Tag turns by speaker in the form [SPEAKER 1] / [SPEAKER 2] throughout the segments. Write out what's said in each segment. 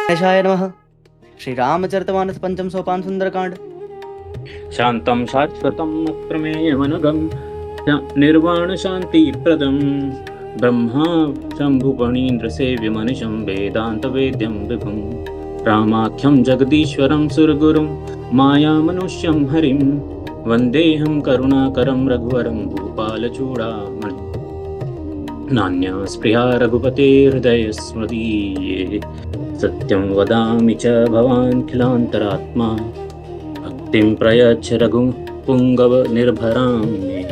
[SPEAKER 1] गणेशाय नमः। श्री रामचरितमानस पंचम सोपान सुंदरकांड।
[SPEAKER 2] शांतं शाश्वतं प्रमेयमनघं निर्वाण शान्तिप्रदं ब्रह्मा शम्भुफणीन्द्रसेव्यमनिशं वेदान्तवेद्यं विभुं रामाख्यं जगदीश्वरं सुरगुरुं मायामनुष्यं हरिं वन्देऽहं करुणाकरं रघुवरं भूपालचूडामणिं नान्या स्पृहा रघुपते हृदयस्मदीये सत्यं वदामि च भवान् खिलान्तरात्मा भक्तिं प्रयच्छ रघु पुङ्गव निर्भरां मे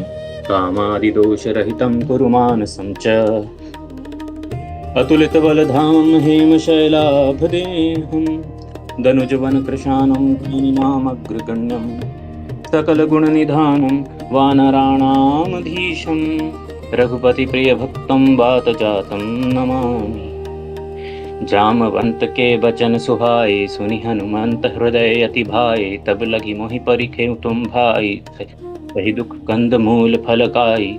[SPEAKER 2] कामादिदोषरहितं कुरु मानसं च अतुलितबलधामं हेमशैलाभदेहं दनुजवनकृशानं ज्ञानिनामग्रगण्यं सकलगुणनिधानं वानराणामधीशं रघुपतिप्रियभक्तं वातजातं नमामि। जामवंत के बचन सुहाए सुनि हनुमंत हृदय अति भाए तब लगी मोहि परिखे तुम भाई सही दुख कंद मूल फल खाई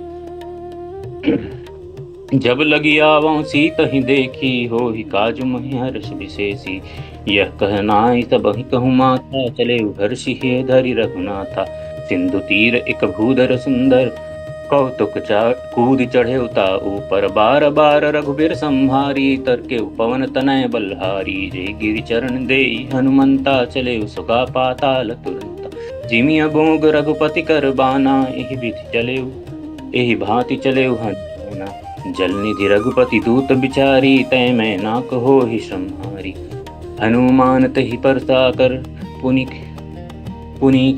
[SPEAKER 2] जब लगी आवों सीत ही देखी हो ही काजु महि हर्ष विशेषी यह कहनाई तब ही कहूँ माता चले हर्षि हे धरि रघुनाथा सिंधु तीर एक भूधर सुंदर कौतुक कूद चढ़े उता ऊपर बार बार रघुबीर संहारी तरके पवन तनय बलहारी जय गिरि चरण दे हनुमंता चले सुगा पाताल तुरंत जिमिया बोग रघुपति कर बाना एहि विधि चले एहि भांति चले हनुमाना जल निधि रघुपति दूत बिचारी तय मैं ना कहो ही संहारी हनुमान तहि परसा कर पुनि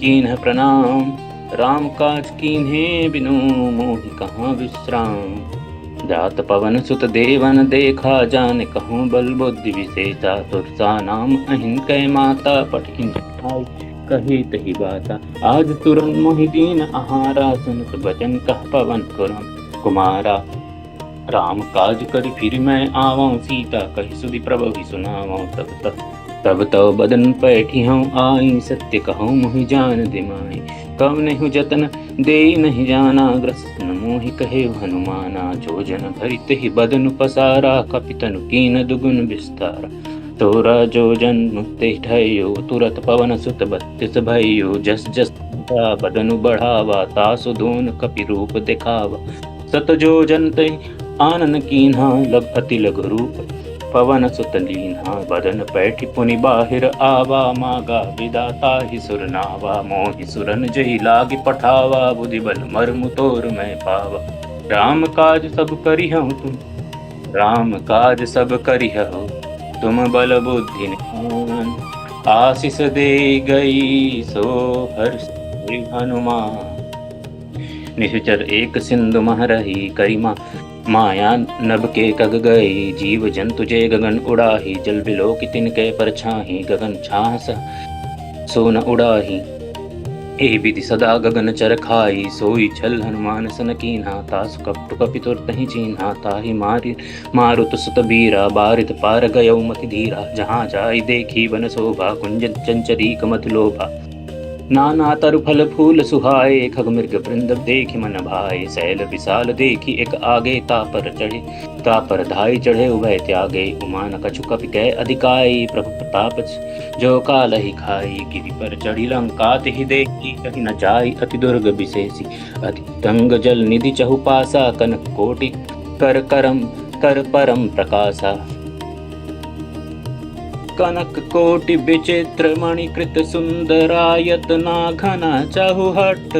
[SPEAKER 2] कीन्ह प्रणाम राम काज कीन्हे बिनु मोहि कहाँ विश्राम जात पवन सुत देवन देखा जान कहूँ बल बुद्धि विशेषा तुरसा नाम अहिन कै माता पठिन कही तही बाता आज तुरंत मोहि दीन आहारा सुनत बचन कह पवन कुमारा राम काज कर फिर मैं आवऊं सीता कही सुधि प्रभु ही सुनावऊं तब तो बदन पैठी हूँ आई सत्य कहूँ मोहि जान दिमाई कब नहीं जतन दे नहीं जाना ग्रस्त मोहि कहे हनुमाना जो जन भरित ही बदन पसारा कपितन कीन दुगुन विस्तारा तोरा जो जन मुक्ति ठयो तुरत पवन सुत बत्तिस भयो जस जस बदनु बढ़ावा तासु दोन कपि रूप दिखावा सत जो जन तै आनन कीन्हा लग अति लघु रूप पवन सुत लीन्हा बदन पैठि पुनि बाहिर आवा मागा विदाता ही सुर नावा मोहि सुरन जही लागी पठावा बुद्धि बल मर्मु तोर मैं पावा राम काज सब करिहु तुम राम काज सब करिहु तुम बल बुद्धि निधान आशीष दे गई सो हर्ष हनुमान निश्चर एक सिंधु मह रही करिमा माया नभ के कग गए जीव जंतु जे गगन उड़ाही जल बिलो की तिनके पर छाही गगन छाह सो न उड़ाही ए विधि सदा गगन चर खाई सोई छल हनुमान सन कीन्हा तासु कपट कपितुर तहि चीन्हा ताहि मारुत सुत बीरा बारित पार गयौ मति धीरा जहाँ जाई देखी वन शोभा कुंज चंचरी कमत लोभा नाना तरु फल फूल सुहाए खग मृग वृंद देखि मन भाए सैल विशाल देखी एक आगे तापर धाई चढ़े उभय त्यागे उमान कछु कपि कह अधिकाई प्रभु प्रताप जो काल ही खाई गिरि पर चढ़ी लंका तिहि देखी कहीं न जाई अति दुर्ग विशेषी अति तंग जल निधि चहु पासा कनक कोटि कर परम प्रकाशा कनक कोटि विचित्र मणिकृत सुंदरायतना घना चहु हट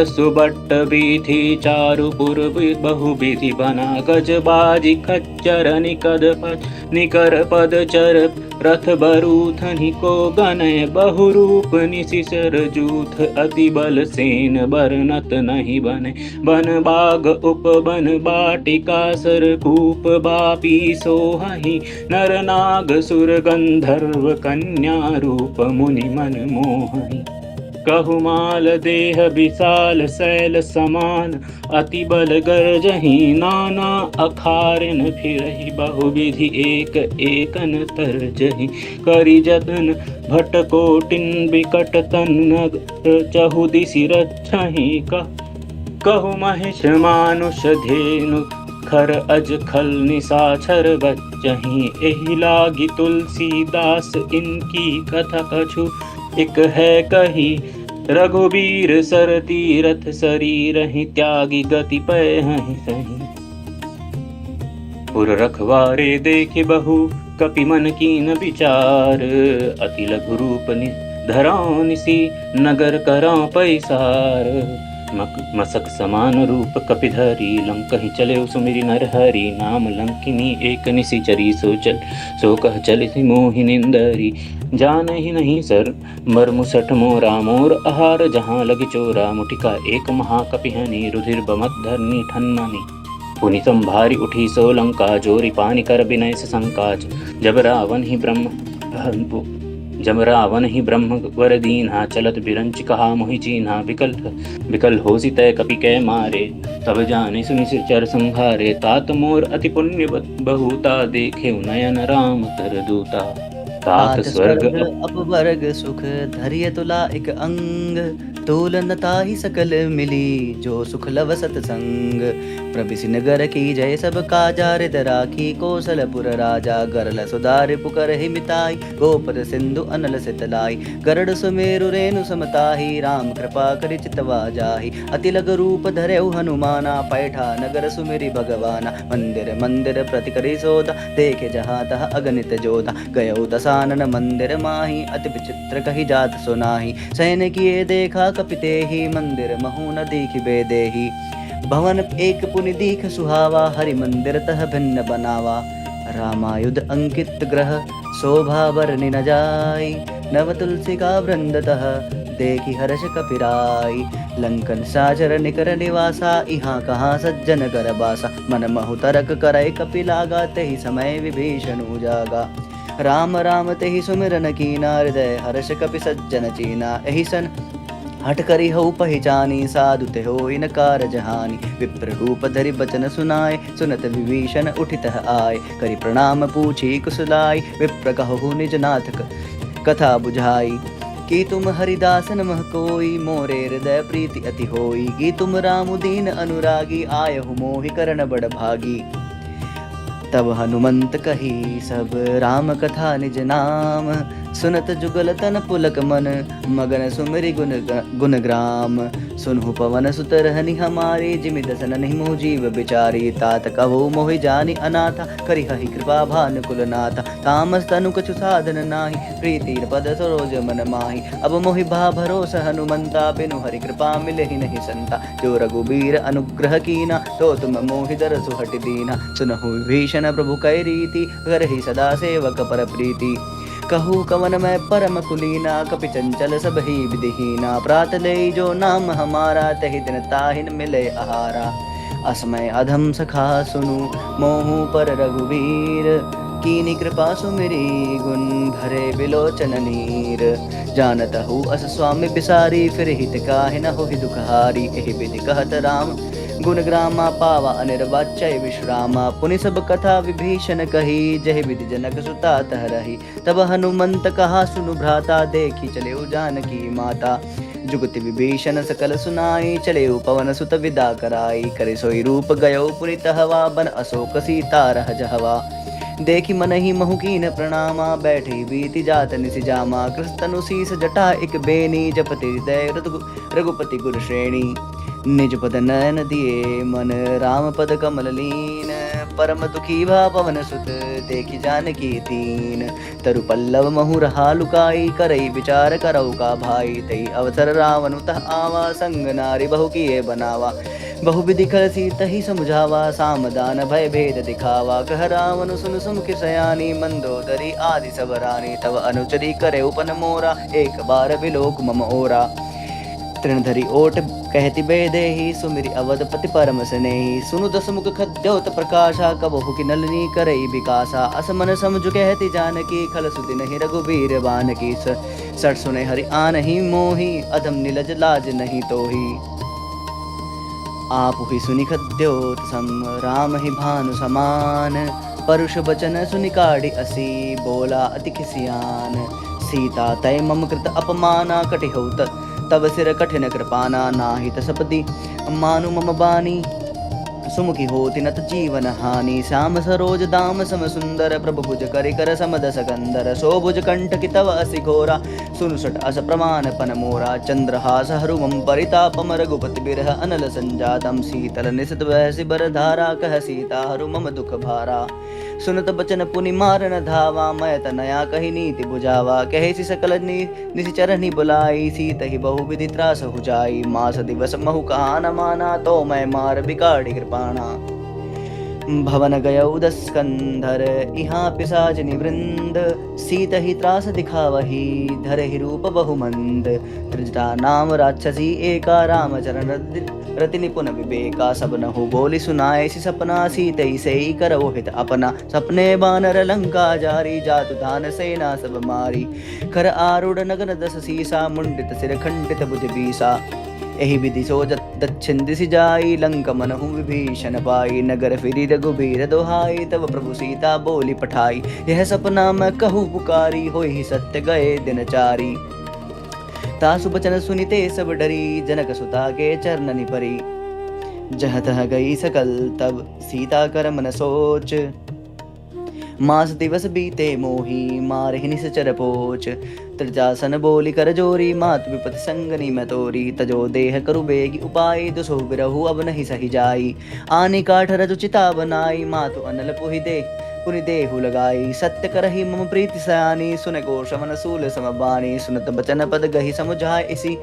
[SPEAKER 2] सुबट्ट विधि चारुपुर बहु विधि बना गज बाजी खच्चर निकर पद चर रथ बरूथनि को गनय बहुरूप निशिसर जूथ अति बल सेन बरनत नहीं बने बन बाग उपवन बाटिका सर कूप बापी सोहहि नर नाग सुर गंधर्व कन्या रूप मुनि मन मोहहि कहुमाल देह विशाल शैल समान अति बल गर्जहि नाना अखारिन फिरहि बहुविधि एक एकन तरजहि करि जतन भटकोटिन विकट तन चहु दिशि रक्षहि कहु महिष मानुष धेनु खर अज खल निसाचर बच्चहि। एहि लागी तुलसीदास इनकी कथा कछु एक है कही। रघुबीर सर तीरथ शरीरहि त्यागी गति पैहि सही। पुर रखवारे देखे बहु कपि मन कीन विचार। अति लघु रूप धरौ निसी नगर करौ पैसार। मसक समान रूप कपिधरी लंकहि चले सुमिरि नर हरि। नाम लंकिनी एक निशिचरी सो कह चलित मोहि निंदरी। जानहि नहीं सर मर्मु सठ मोरा मोर आहार जहाँ लगी चोरा। मुटिका एक महाकपिहनि रुधिर बमत धरनी ठन्मनि। पुनि संभारी उठी सो लंका जोरी पानी कर विनय से संकाच। जब रावण ही ब्रह्म वर दीन्हा चलत बिरंच कहा मोहि चीन्हा। विकल होसी तय कपि कै मारे तब जाने सुनि चर संहारे। तात मोर अति पुण्य बहुता देखे नयन राम कर दूता। तात स्वर्ग
[SPEAKER 1] अपवर्ग सुख धैर्य तुला एक अंग। तोलनता ही सकल मिली जो सुख लव सतसंग। प्रभिसि नगर की जय सब काजा हृद राखी। कौशलपुर राजा गरल सुधार पुकर ही मिताई। गोपद सिंधु अनल सितलाई गरुड़ सुमेरु रेणु समताही। राम कृपा करि चितवा जाहि अति लघु रूप धरेउ हनुमाना। पैठा नगर सुमेरि भगवाना मंदिर मंदिर प्रति करि सोधा। देखे जहाँ तह अगणित जोधा गयौ दसानन मंदिर माही। अति विचित्र कही जात सुनाही सैन किए देखा कपिते ही। मंदिर महु न दीखि बेदेही भवन एक पुनि दीख सुहावा। हरि मंदिर तह भिन्न बनावा रामायुध अंकित ग्रह। शोभा बरनि न जाई नव तुलसी का वृंदतः। देखी हर्ष कपिराई लंकन साचर निकर निवासा। इहाँ कहाँ सज्जन कर बासा मन महु तरक करय कपि लागा। तेहि समय विभीषण जागा राम राम तेहि सुमिरन कीना। हृदय हर्ष कपि सज्जन चीना एहि सन हट करि हऊ पहिचानी। साधु ते होई न कारज हानि विप्र रूप धरि बचन सुनाए। सुनत विभीषण उठित आए करि प्रणाम पूछी कुशलाई। विप्र कहु निज नाथ कथा बुझाई कि तुम हरिदास नमः कोई। मोरे हृदय प्रीति अति होई कि तुम राम दीन अनुरागी। आयहु मोहि करन बड़ भागी तब हनुमंत कही सब राम कथा निज नाम। सुनत जुगल तन पुलक मन मगन सुमिरि गुण ग्राम। सुनहु पवन सुत रहनि हमारी जिमि दसन नहीं मोह जीव बिचारी। तात कहो मोहि जानि अनाथा करिहहि कृपा भानुकुल नाथा। तामस तनु कछु साधन नाही प्रीति पद सरोज मन माही। अब मोहि भा भरोसा हनुमंता बिनु हरि कृपा मिलहि नहीं संता। जो रघुबीर अनुग्रह कीना तो तुम मोहि दरसु हटि दीना। सुनहु विभीषण प्रभु कै रीति करहि सदा सेवक पर प्रीति। कहू कवन मैं परम कुलीना कपि चंचल सब ही विधिहीना। प्रात ले जो नाम हमारा तहि दिन ताहिन मिले आहारा। असमय अधम सखा सुनु मोहु पर रघुवीर। कीनी कृपा सुमिरी गुण भरे बिलोचन नीर। जानत हूँ अस स्वामी बिसारी फिर हित काहि न होहि दुखहारी। एहि विधि कहत राम गुणग्रामा पावा अनिर्वाच्य विश्रामा। पुनि सब कथा विभीषण कही जय विधि जनक सुता तह रही। तब हनुमंत कहा सुनु भ्राता देखी चले जानकी माता। जुगति विभीषण सकल सुनाई चले पवन सुत विदा कराई। करे सोई रूप गयो पुनि तहवा बन अशोक सीता रह जहवा। देखी मन ही महु कीन प्रणामा बैठे बीति जात निसि जामा। कृतनु शीस जटा एक बेनी जपति हृदय रघुपति गुर श्रेणी। निज पद नयन दिए मन राम पद कमल लीन। परम दुखी भा पवन सुत देखी जानकी दीन। तरु पल्लव महु रहा लुकाई करई विचार करऊ का भाई। तई अवसर रावण तह आवा संग नारी बहु किए बनावा। बहु विधि कलसी तही समुझावा सामदान भय भेद दिखावा। कह रावण सुन सुमुख सयानी मंदोदरी आदि सब रानी। तब अनुचरी करे उपन मोरा एक बार बिलोक मम ओरा। तृणधरी ओट कहती बेदेही सुमिरि अवधपति परम स्नेही। सुनु दसमुख खद्योत प्रकाशा कबहु की नलनी करई विकासा। असमन समझु कहती जानकी खल सुदिन ही रघुबीर बानकी। सठ सुने हरि आन ही मोही अधम निलज लाज नहीं तोही। आप ही सुनि खद्योत सम राम ही भानु समान। परुष बचन सुनि काढ़ी असी बोला अति खिसियान। सीता तय मम कृत अपमाना कटिहौत तब सिर कठिन कृपाना, नाहि तसपति मानु मम बानी। सुमुखी होती नत जीवन हानि, श्याम सरोज दाम सम सुंदर। प्रभु भुज करि कर समदस कंदर, सो भुज कंठ की तव असि घोरा। सुनु सट अस प्रमाण पन मोरा, चंद्रहास हरुमम परितापम। रघुपति बिरह अनल संजातम, शीतल निसित बहसि बर धारा। कह सीता हरु मम दुख भारा, सुनत बचन पुनि मारन धावा। मैं तनया कही नीति बुझावा, कहे सकल निशिचर नि बुलाई। सीत ही बहु विधि त्रास हो जाई, मास दिवस महु कहा न माना। तो मैं मार बिगाड़ी कृपाणा, भवन गय उदस्कंधर। इहाँ पिशाचिनी वृंद, सीत ही त्रास दिखावही। धर ही रूप बहुमंद, त्रिजटा नाम राक्षसी एका। रामचरण रति निपुण विवेका, सब नहु बोली सुनाए सि सपना। सीत ही सही करओ हित अपना, सपने बानर लंका जारी। जातु धान सेना सब मारी, खर आरूढ़ नगर दस सीसा। मुंडित सिर खंडित भुज बीसा, एहि विधि सो दक्षिण दिशि जाई। लंक मनहु विभीषण पाई, नगर फिरी रघुबीर दोहाई। तब प्रभु सीता बोली पठाई, यह सपना मैं कहूँ पुकारी। होई सत्य गए दिन चारी, तासु बचन सुनिते सब डरी। जनक सुता के चरणनि परी, जह तह गई सकल तब सीता कर मन सोच। मास दिवस बीते मोही, मारहि निश्चर पोच। त्रिजासन बोली कर जोरी, मात विपति संगनी मैं तोरी। तजो देह करु बेगी उपाय, दुसो बिरहु अब नहीं सही जाई। आनी काठ रजु चिता बनाई, मातु अनल पुनि देहु लगाई। सत्य करहि मम प्रीति सयानी, सुन घोष मन सूल सम बानी। सुनत बचन पद गहि समुझाए इसी,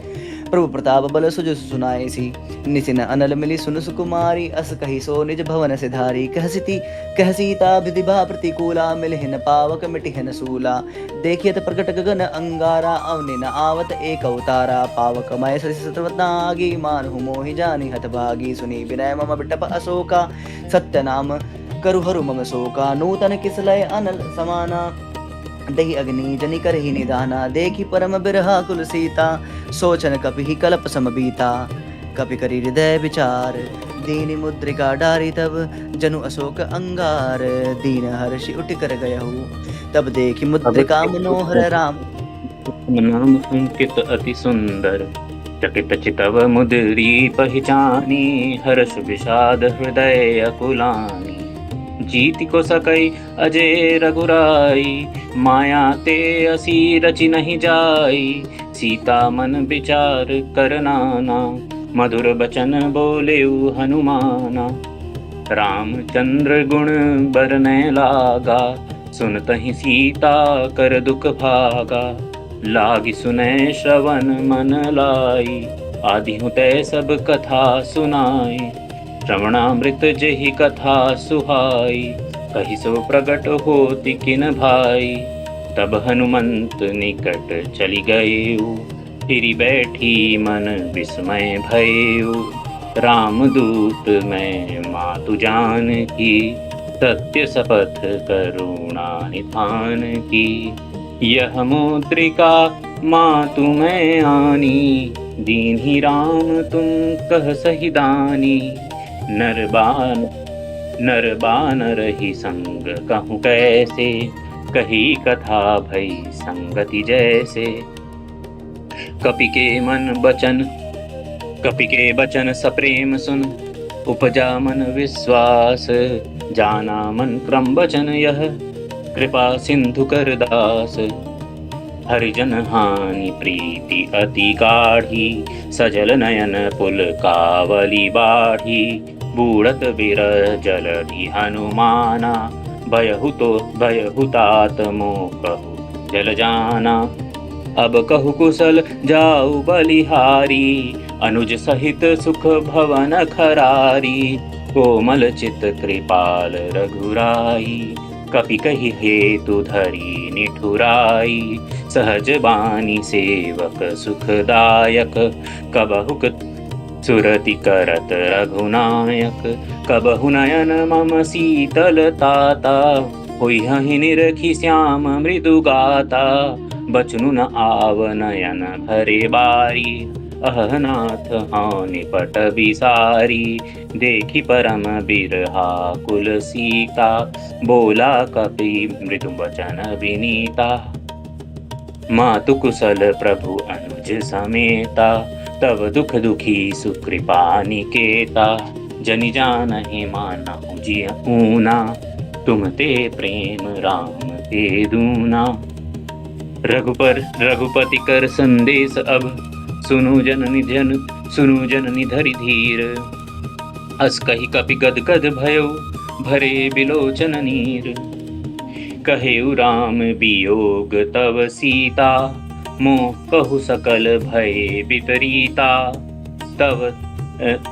[SPEAKER 1] प्रभु प्रताप बल सुज सुनाए सी। निसिन अनल मिली सुन सुकुमारी, अस कही सो निज भवन से धारी। कह सीता विधिभा प्रतिकूला, मिलहिन पावक मिटिहन सूला। देखियत प्रकट गगन अंगारा, अवनि न आवत एक अवतारा। पावक मय सतवतागी, मानहु मोहि जानी हतभागी। सुनी विनय मम बिटप अशोका, सत्य नाम करु हरु मम शोका। नूतन किसलय अनल समाना, दही अग्नि जनि करहि निदाना। देखी परम बिरहा कुल सीता, सोचन कपि ही कल्प समबीता। कपि करि हृदय विचार, दीन मुद्रिका डारी। तब जनु अशोक अंगार, दीन हर्षि उठ कर गयहु। तब देखी मुद्रिका मनोहर, राम
[SPEAKER 2] नाम अंकित अति सुंदर। चकित चितव मुद्री पहचानी, हर्ष विषाद हृदय अकुलानी। जीति को सकई अजय रघुराई, माया ते असी रचि नहीं जाई। सीता मन विचार कर नाना, मधुर बचन बोलेउ हनुमाना। रामचंद्र गुण बरनै लागा, सुनतहि सीता कर दुख भागा। लागी सुनै श्रवण मन लाई, आदि तै सब कथा सुनाई। श्रवणामृत जेहि कथा सुहाई, कहि सो प्रगट होति किन भाई। तब हनुमंत निकट चली गएउ, फिरी बैठी मन विस्मय भयउ। रामदूत मैं मातु जान की, सत्य शपथ करुणा निधान की। यह मुद्रिका मातु मैं आनी, दीन्ही राम तुम कह सही दानी। नरबान रही संग कहूँ कैसे, कही कथा भई संगति जैसे। कपि के बचन सप्रेम सुन, उपजा मन विश्वास। जाना मन क्रम वचन यह, कृपा सिंधु कर दास। हरिजन हानि प्रीति अति गाढ़ी, सजल नयन पुल कावली बाढ़ी। बूढ़त बिरह जलधि हनुमाना, भयहु तात मोह कहु जल जाना। अब कहु कुशल जाऊ बलिहारी, अनुज सहित सुख भवन खरारी। कोमल चित कृपाल रघुराई, कपि कहि हेतु धरी निठुराई। सहज बानी सेवक सुखदायक, कबहु सुरति करत रघुनायक। कबहु नयन मम शीतल ताता, होई निरखी श्याम मृदु गाता। बचनु न आव नयन भरे बारी, अहनाथ हाँ निपट बिसारी। देखी परम बिरहा कुल सीता, बोला कपि मृदु वचन विनीता। मातु कुशल प्रभु अनुज निज समेता, तब दुख दुखी सुकृपा निकेता। जनि जानहि मानहु जिय ऊना, तुम ते प्रेम राम ते दूना। रघुपति कर संदेश अब, सुनु जननि धरि धीर। अस कहि कपि गद गद भयो, भरे बिलोचन नीर। कहेउ राम वियोग तव सीता, मोह कहु सकल भय विपरीता। तव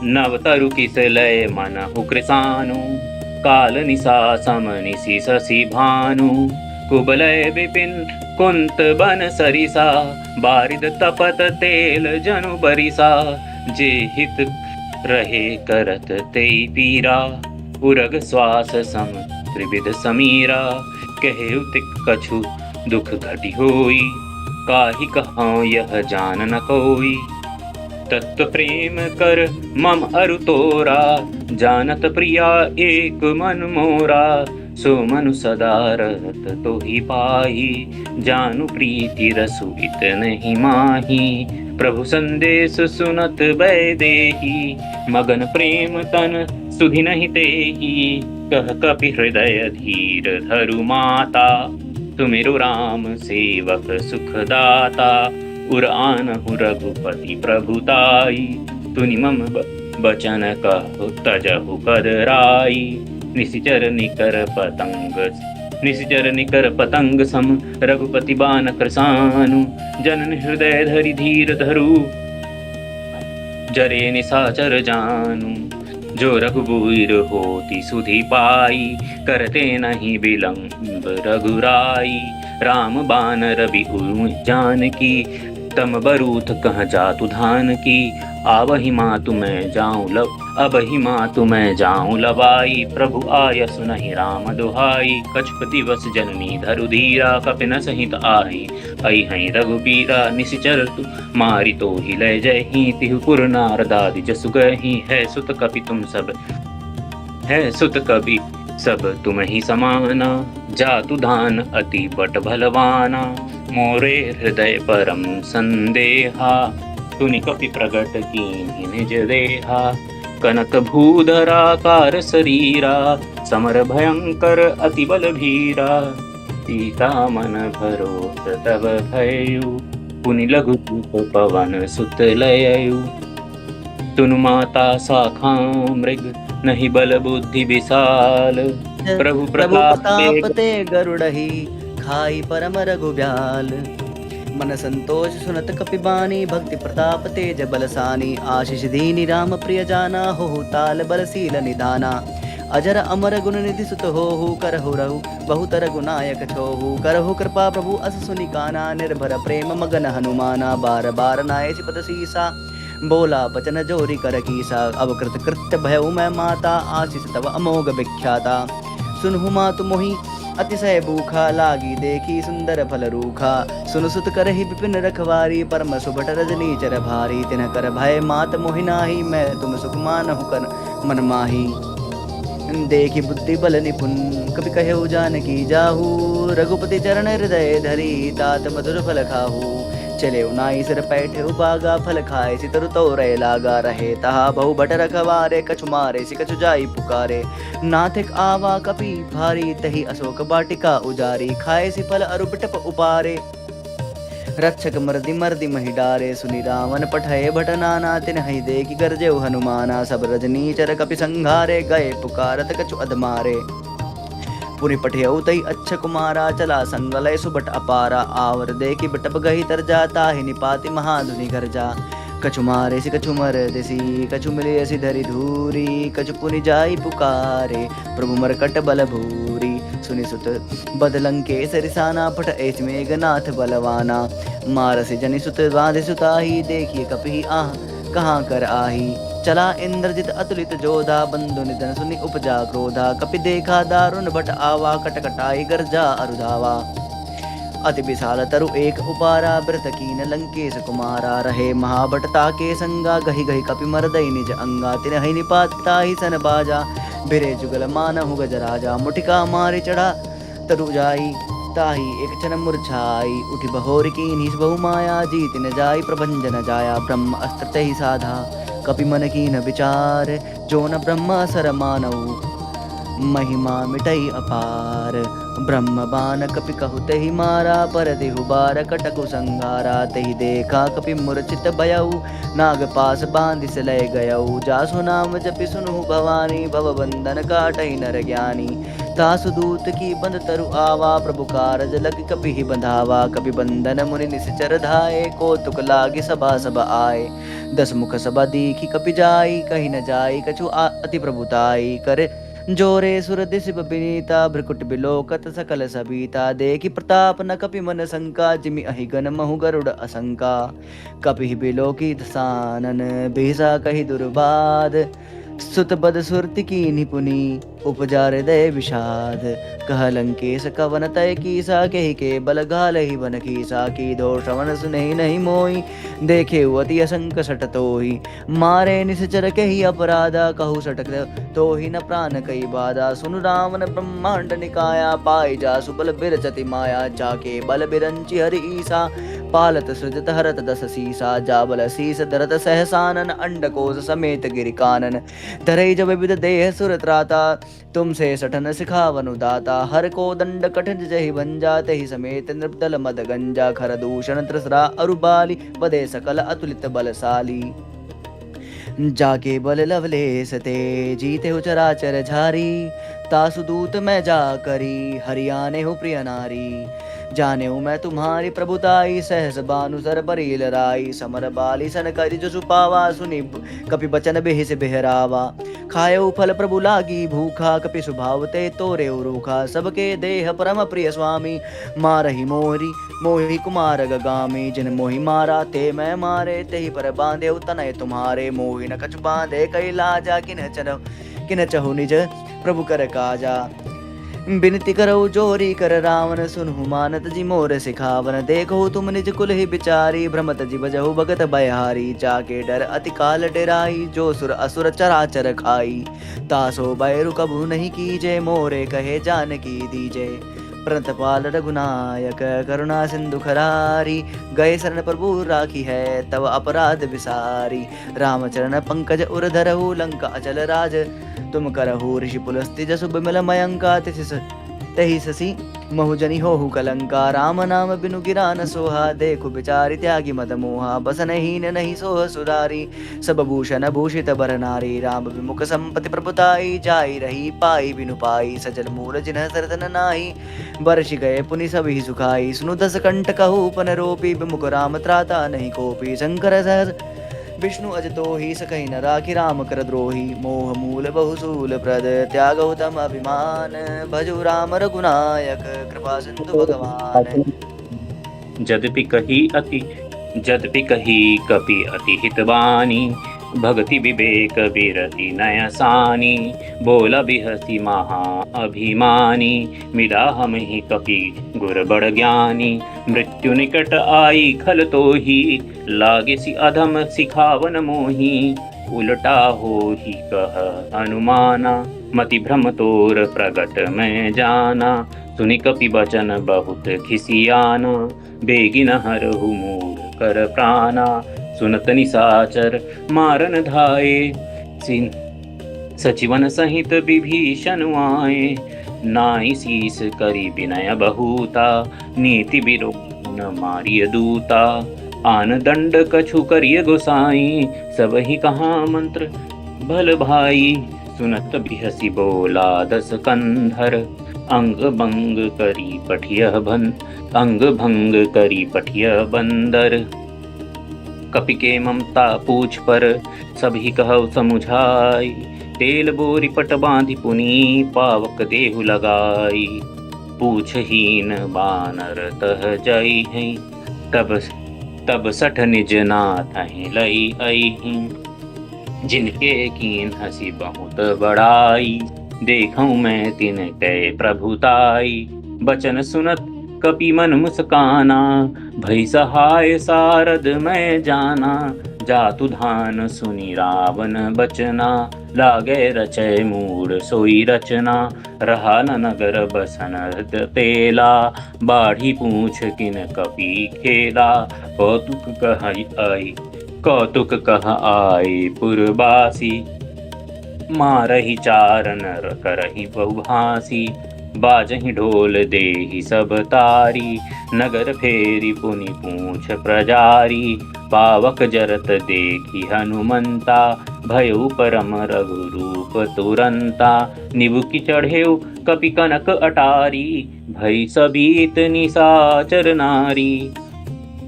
[SPEAKER 2] नव तरु किस लय मनहु कृसानु, काल निशा सम निशि शशि भानु। कुबलय विपिन कुंत बन सरिसा, बारिद तपत तेल जनु बरिसा। जे हित रहे करत तेई पीरा, उरग श्वास सम त्रिविध समीरा। कहेउ तिक कछु दुख घटि होई, काहि कहौं यह जान न कोई। तत्व प्रेम कर मम अरु तोरा, जानत प्रिया एक मन मोरा। सो मनु सदा रहत तोहि पाही, जानु प्रीति रसु इत नहीं माही। प्रभु संदेश सुनत वैदेही, मगन प्रेम तन सुधि नहीं तेही। कह कपि हृदय धीर धरु माता, तुमिरु राम सेवक सुखदाता। उर आनहु रघुपति प्रभुताई, तुनि मम बचन कहु तजहु कदराई। निशिचर निकर पतंग सम, रघुपति बान कृसानु। जनन हृदय धरि धीर धरु, जरे निशाचर जानु। जो रघुबीर होती सुधि पाई, करते नहीं विलंब रघुराई। राम बान रवि जानकी, तम बरूथ कह जातु धान की। आवहि मातु मैं जाऊं अबहि मातु मैं जाऊं लवाई। प्रभु आय सुनहि राम दुहाई, कछुक दिवस जननी धरु धीरा। कपि न सहित आहि अइहै रघुबीरा। निशिचर तु मारि तोहि लय जयहि, तिहु पुर नारदादि जसु गयहि। है सुत कपि सब तुम ही समाना, जातु धान अति बट भलवाना। मोरे हृदय परम संदेहा, तुनि कपि प्रगट कीन्हि निज देहा। कनक भूधराकार शरीरा, समर भयंकर अति बल भीरा। सीता मन भरोस तब भयउ, पुनि लघु रूप पवन सुत लयउ। तुनु माता शाखा मृग, नहीं बल बुद्धि विशाल। प्रभु
[SPEAKER 1] प्रताप ते गरुड़हि, खाई परम रघुब्याल। मन संतोष सुनत कपिबानी, भक्ति प्रताप तेज बलसानी। आशीष दीनि राम प्रिय जाना, होहु ताल बलशील निधाना। अजर अमर गुण निधि सुत होहु, करहु रहु बहुत रघुनायक छोहु। करहु कृपा प्रभु अस सुनि काना, निर्भर प्रेम मगन हनुमाना। बार बार नाय चिपत सीसा, बोला बचन जोरी कर कीसा। अब कृत कृत्य भयउ मैं माता, आशीष तव अमोघ विख्याता। सुनहु मातु मोहि अतिशय भूखा, लागी देखी सुंदर फल रूखा। सुन सुत करहि विपिन रखवारी, परम सुभट रजनी चर भारी। तिन्ह कर भय मात मोहि नाही, मैं तुम सुख मानहु कर मन माही। देखी बुद्धि बल निपुण, कपि कहेउ जानकी जाहू। रघुपति चरण हृदय धरी, तात मधुर फल खाहू। चले उनाई सिर पैठे उबागा, फल खाए सितरु तोरे लागा। रहे तहा बहु बट रखवारे, कछु मारे सि कछु जाई पुकारे। नाथिक आवा कपि भारी, तही अशोक बाटिका उजारी। खाए सि फल अरु बिटप उपारे, रक्षक मर्दि महि डारे। सुनि रावण पठय भट नाना, तिन्हि देखि गरजेउ हनुमाना। सब रजनीचर कपि संघारे, गए पुकारत कछु अधमारे। पुनि पठियउ तई अच्छा कुमारा, चला संगलय सुबट अपारा। आवर देखि बिटप गहि तर जाता, ही निपाति महाधुनि घर जा। कछु मारे सि कछु मर देसी, कछु मिले सि धरि धूरी। कछु पुनि जाई पुकारे, प्रभु मरकट बल भूरी। सुनि सुत बदलंके सरिसाना, पट ऐस मेघनाथ बलवाना। मारसि जनि सुत बांधे सुताही, देखिए कपि आह कहाँ कर आही। चला इंद्रजित अतुलित जोधा, बंधु निधन सुनि उपजा क्रोधा। कपि देखा दारुण भट आवा, कटकटाई गर्जा अरुधावा। अति विशाल तरु एक उपारा, व्रत कीन लंकेश कुमारा। रहे महाभट ताके संगा, गहि गहि कपि मरदई निज अंगा। तिनहि निपाता ही सन बाजा, बिरे जुगल मानहु गज राजा। मुटिका मारे चढ़ा तरु जाई, ताही एक क्षण मुरझाई, उठी बहोर कीन्ही बहु माया, जीत न जाई प्रभंज न जाया, ब्रह्म अस्त्र तहि साधा, कपि मन कीन विचार, जो न ब्रह्म असर मानऊ, महिमा मिटई अपार। ब्रह्म बान कपि कहु तेहि मारा, पर देहु बार कटकु संगारा, तेहि देखा कपि मूर्छित भयउ, नाग पास बांधिस लय गयउ, जासु नाम जपि सुनु भवानी, भव बंधन काटहि नर ज्ञानी। तासु दूत की बंध तरु आवा, प्रभु कारज लग कपि ही बंधावा, कपि बंधन मुनि निश्चर धाये, कौतुक लागे सभा सब आए। दस मुख सभा दीखी कपि जाई, कही न जाई कछु अति प्रभुताई, करे जोरे सुर दिश बिनीता, भ्रकुट बिलोकत सकल सबीता, देखी प्रताप न कपि मन शंका, जिमि अहि गण महु गरुड़ असंका, कपि बिलोकी दसानन, बिहसा कहि दुर्बाद, सुत बद सुरति की निपुनी, उपजा हृदय विषाद, कह लंकेश कवन तय कीसा, कहि के बल घाल ही बन कीसा, की दो श्रवण सुनहि नहीं मोई, देखे अति असंक सट तोहि, मारे निश्चर कही अपराधा, कहु सटक तो ही न प्राण कई बाधा, सुनु रावण ब्रह्मांड निकाया, पाई जा सुबल बिरचति माया, जाके बल बिरंचि हरि ईसा, पालत सृजत हरत दस सीसा, जाबल शीस धरत सहसानन, अंडकोश समेत गिरि कानन, धरई जब विविध देह सुर त्राता, तुमसे सठन सिखावनु दाता, हर को दंड कठिन जहि भंजा, तेहि समेत नृपदल मद गंजा, खर दूषण त्रसरा अरुबाली, पदे सकल अतुलित बलशाली, जाके बल लवलेस ते, जीते हो चराचर झारी, तासु दूत मैं जा करी, हरियाणे हो प्रिय नारी, जाने हूँ मैं तुम्हारी प्रभुताई, सहस बानु सर बरी लराई, समर बाली सन करि जो सुपावा, सुनी कपि बचन बेहि से बेहरावा, खायो फल प्रभु लागी भूखा, कपि स्वभाव ते तोरे रूखा, सबके देह परम प्रिय स्वामी, मारहि मोरी मोहि कुमार गगामी, जिन मोहि मारा ते मैं मारे, तेहि पर बांधे तनय तुम्हारे, मोहि न कछु बांधे कई लाजा, किन चहु निज प्रभु कर काजा, बिनती करऊ जोरी कर रावण, सुनहु मानत जी मोर सिखावन, देखो तुम निज कुल ही बिचारी, भ्रमत जी बजहु भगत बयहारी, जाके डर अति काल डेराई, जो सुर असुर चराचर खाई, तासो बैरु कबू नहीं कीजे, मोरे कहे जानकी दीजे, प्रतपाल रघुनायक करुणा सिंधु खरारी, गए शरण प्रभु राखी है तव अपराध विसारी, रामचरण पंकज उर धरहु, लंका अचल राज तुम करहु, ऋषि पुलस्ति जसु बिमल मयंका, तहि शशि महुजनि होहु कलंका, राम नाम बिनु गिरा न सोहा, देखु बिचारी त्यागी मद मोहा, बसन हीन नहीं सोह सुधारी, सब भूषण भूषित बर नारी, राम विमुख संपति प्रभुताई, जाई रही पाई बिनु पाई, सजल मूल जिन्ह सरतन नाही, बरषि गए पुनि सभी सुखाई, सुनु दस कंठ कहु पन रोपी, विमुख राम त्राता नहीं कोपी, शंकर सहज विष्णु अज तो ही सकहि न राखी, राम कर द्रोही, मोह मूल बहुसूल प्रद, त्यागौ तम अभिमान, भजु राम रघुनायक, कृपा सिंधु भगवान।
[SPEAKER 2] जदपि कही कपि अति हितवानी, भक्ति विवेक बिरति नय सानी, बोला बिहसी महा अभिमानी, मिला हम ही कपि गुर बड़ ज्ञानी, मृत्यु निकट आई खल तो ही, लागे सी अधम सिखावन मोही, उलटा हो ही कह अनुमाना, मति भ्रम तोर प्रगट में जाना, सुनि कपि बचन बहुत खिसियाना, बेगिन हरहु मूढ़ कर प्राणा, सुनत निसाचर मारन धाये, सचिवन सहित विभीषण आए, नाई शीस करी विनय बहुता, नीति विरोध न मारिय दूता, आन दंड कछु करिय गोसाई, सब ही कहा मंत्र भल भाई, सुनत बिहसी बोला दस कंधर, अंग भंग करी पठिय बंदर, कपि के ममता पूछ पर सभी कहु समुझाई, तेल बोरी पट बांधि पुनी, पावक देहु लगाई, पूछहीन बानर तह जाई हैं, तब सठ निज नाथ लई आई, जिनके कीन हसी बहुत बड़ाई, देखूं मैं तिनके प्रभुताई, बचन सुनत कपि मन मुस्काना, भई सहाय सारद मैं जाना, जातु धान सुनि रावण बचना, लागे रचय मूढ़ सोई रचना। रहा न नगर बसन तेला, बाढ़ी पूछ किन कपि खेला। कौतुक कह आई कौतुक कह आए पुरबासी, मारहि चार नर करहि बहुभासी। बाजहि ढोल देहि सब तारी, नगर फेरी पुनि पूछ प्रजारी। पावक जरत देखि हनुमंता, भयउ परम रघुरूप तुरंता। निबुकि चढ़ेउ कपि कनक अटारी, भई सबीत निसाचर नारी।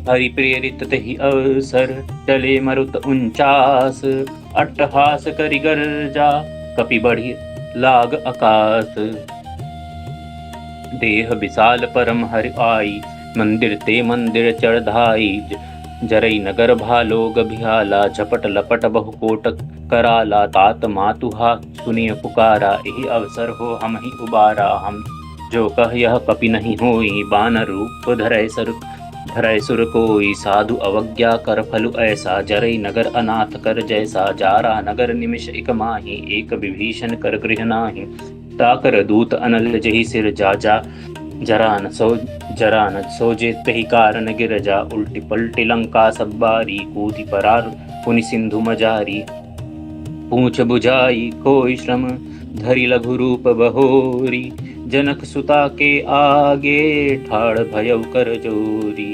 [SPEAKER 2] हरि प्रेरित तहि अवसर, चले मरुत 49। अट्टहास करि गर्जा, कपि बढ़ि लाग आकाश। देह विशाल परम हरि आई, मंदिर ते मंदिर चढ़ाई। जरई नगर भालो गभियाला, झपट लपट बहु कोट कराला। तात मातुहा सुनिय पुकारा, एहि अवसर हो हम ही उबारा। हम जो कह यह कपि नहीं होई, बानर रूप धरय सुर कोई। साधु अवज्ञा कर फलु ऐसा, जरई नगर अनाथ कर जैसा। जारा नगर निमिष इक माही, एक विभीषण कर गृह नाही। ताकर दूत अनल जहि सिर जाजा, जरा न सोजे तहि कारण गिर जा। उल्टी पलटी लंका सब बारी, कूदि परार पुनि सिंधु मजारी। पूछ बुझाई कोई श्रम, धरि लघु रूप बहोरी। जनक सुता के आगे, ठाड़ भयउ कर जोरी।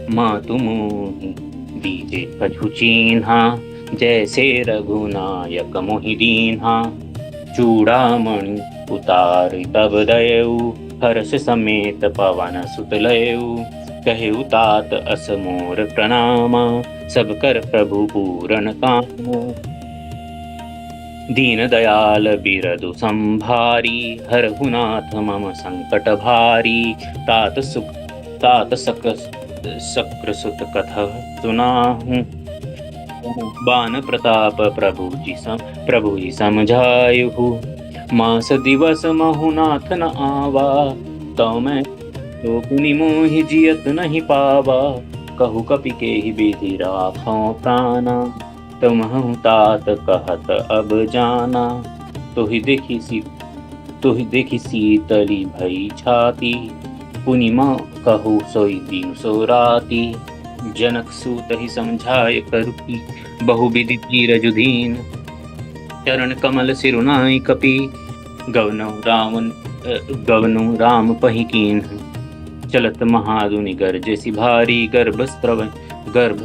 [SPEAKER 2] मातु मोहि दीजे कछु चीन्हा, जैसे रघुनायक मोहि दीन्हा। चूड़ामणि उतारि तब दयऊ, हर्ष समेत पवन सुत लयऊ। कहेउ तात अस मोर प्रणामा, सब कर प्रभु पूरन कामा। दीन दयाल बिरदु संभारी, हरहु नाथ मम संकट भारी। तात शक्र सुत कथा सुनाहु, बान प्रताप प्रभु जी समझायहु। मास दिवस महु नाथ न आवा, तौ मैं तो पुनि मोहि जियत नहीं पावा। कहु कपि केहि विधि राखौ प्राणा, तुमहु तात कहत अब जाना। तुहि देखि शीतली भई छाती, पुनि मां कहु सोई दिन सो राती। जनक सूत ही समझाय करुकी, बहु विधि धीरज दीन। चरण कमल सिरुनाई कपि, गवनु राम पहि कीन्ह। चलत महादुनि गरजेसि भारी, गर्भ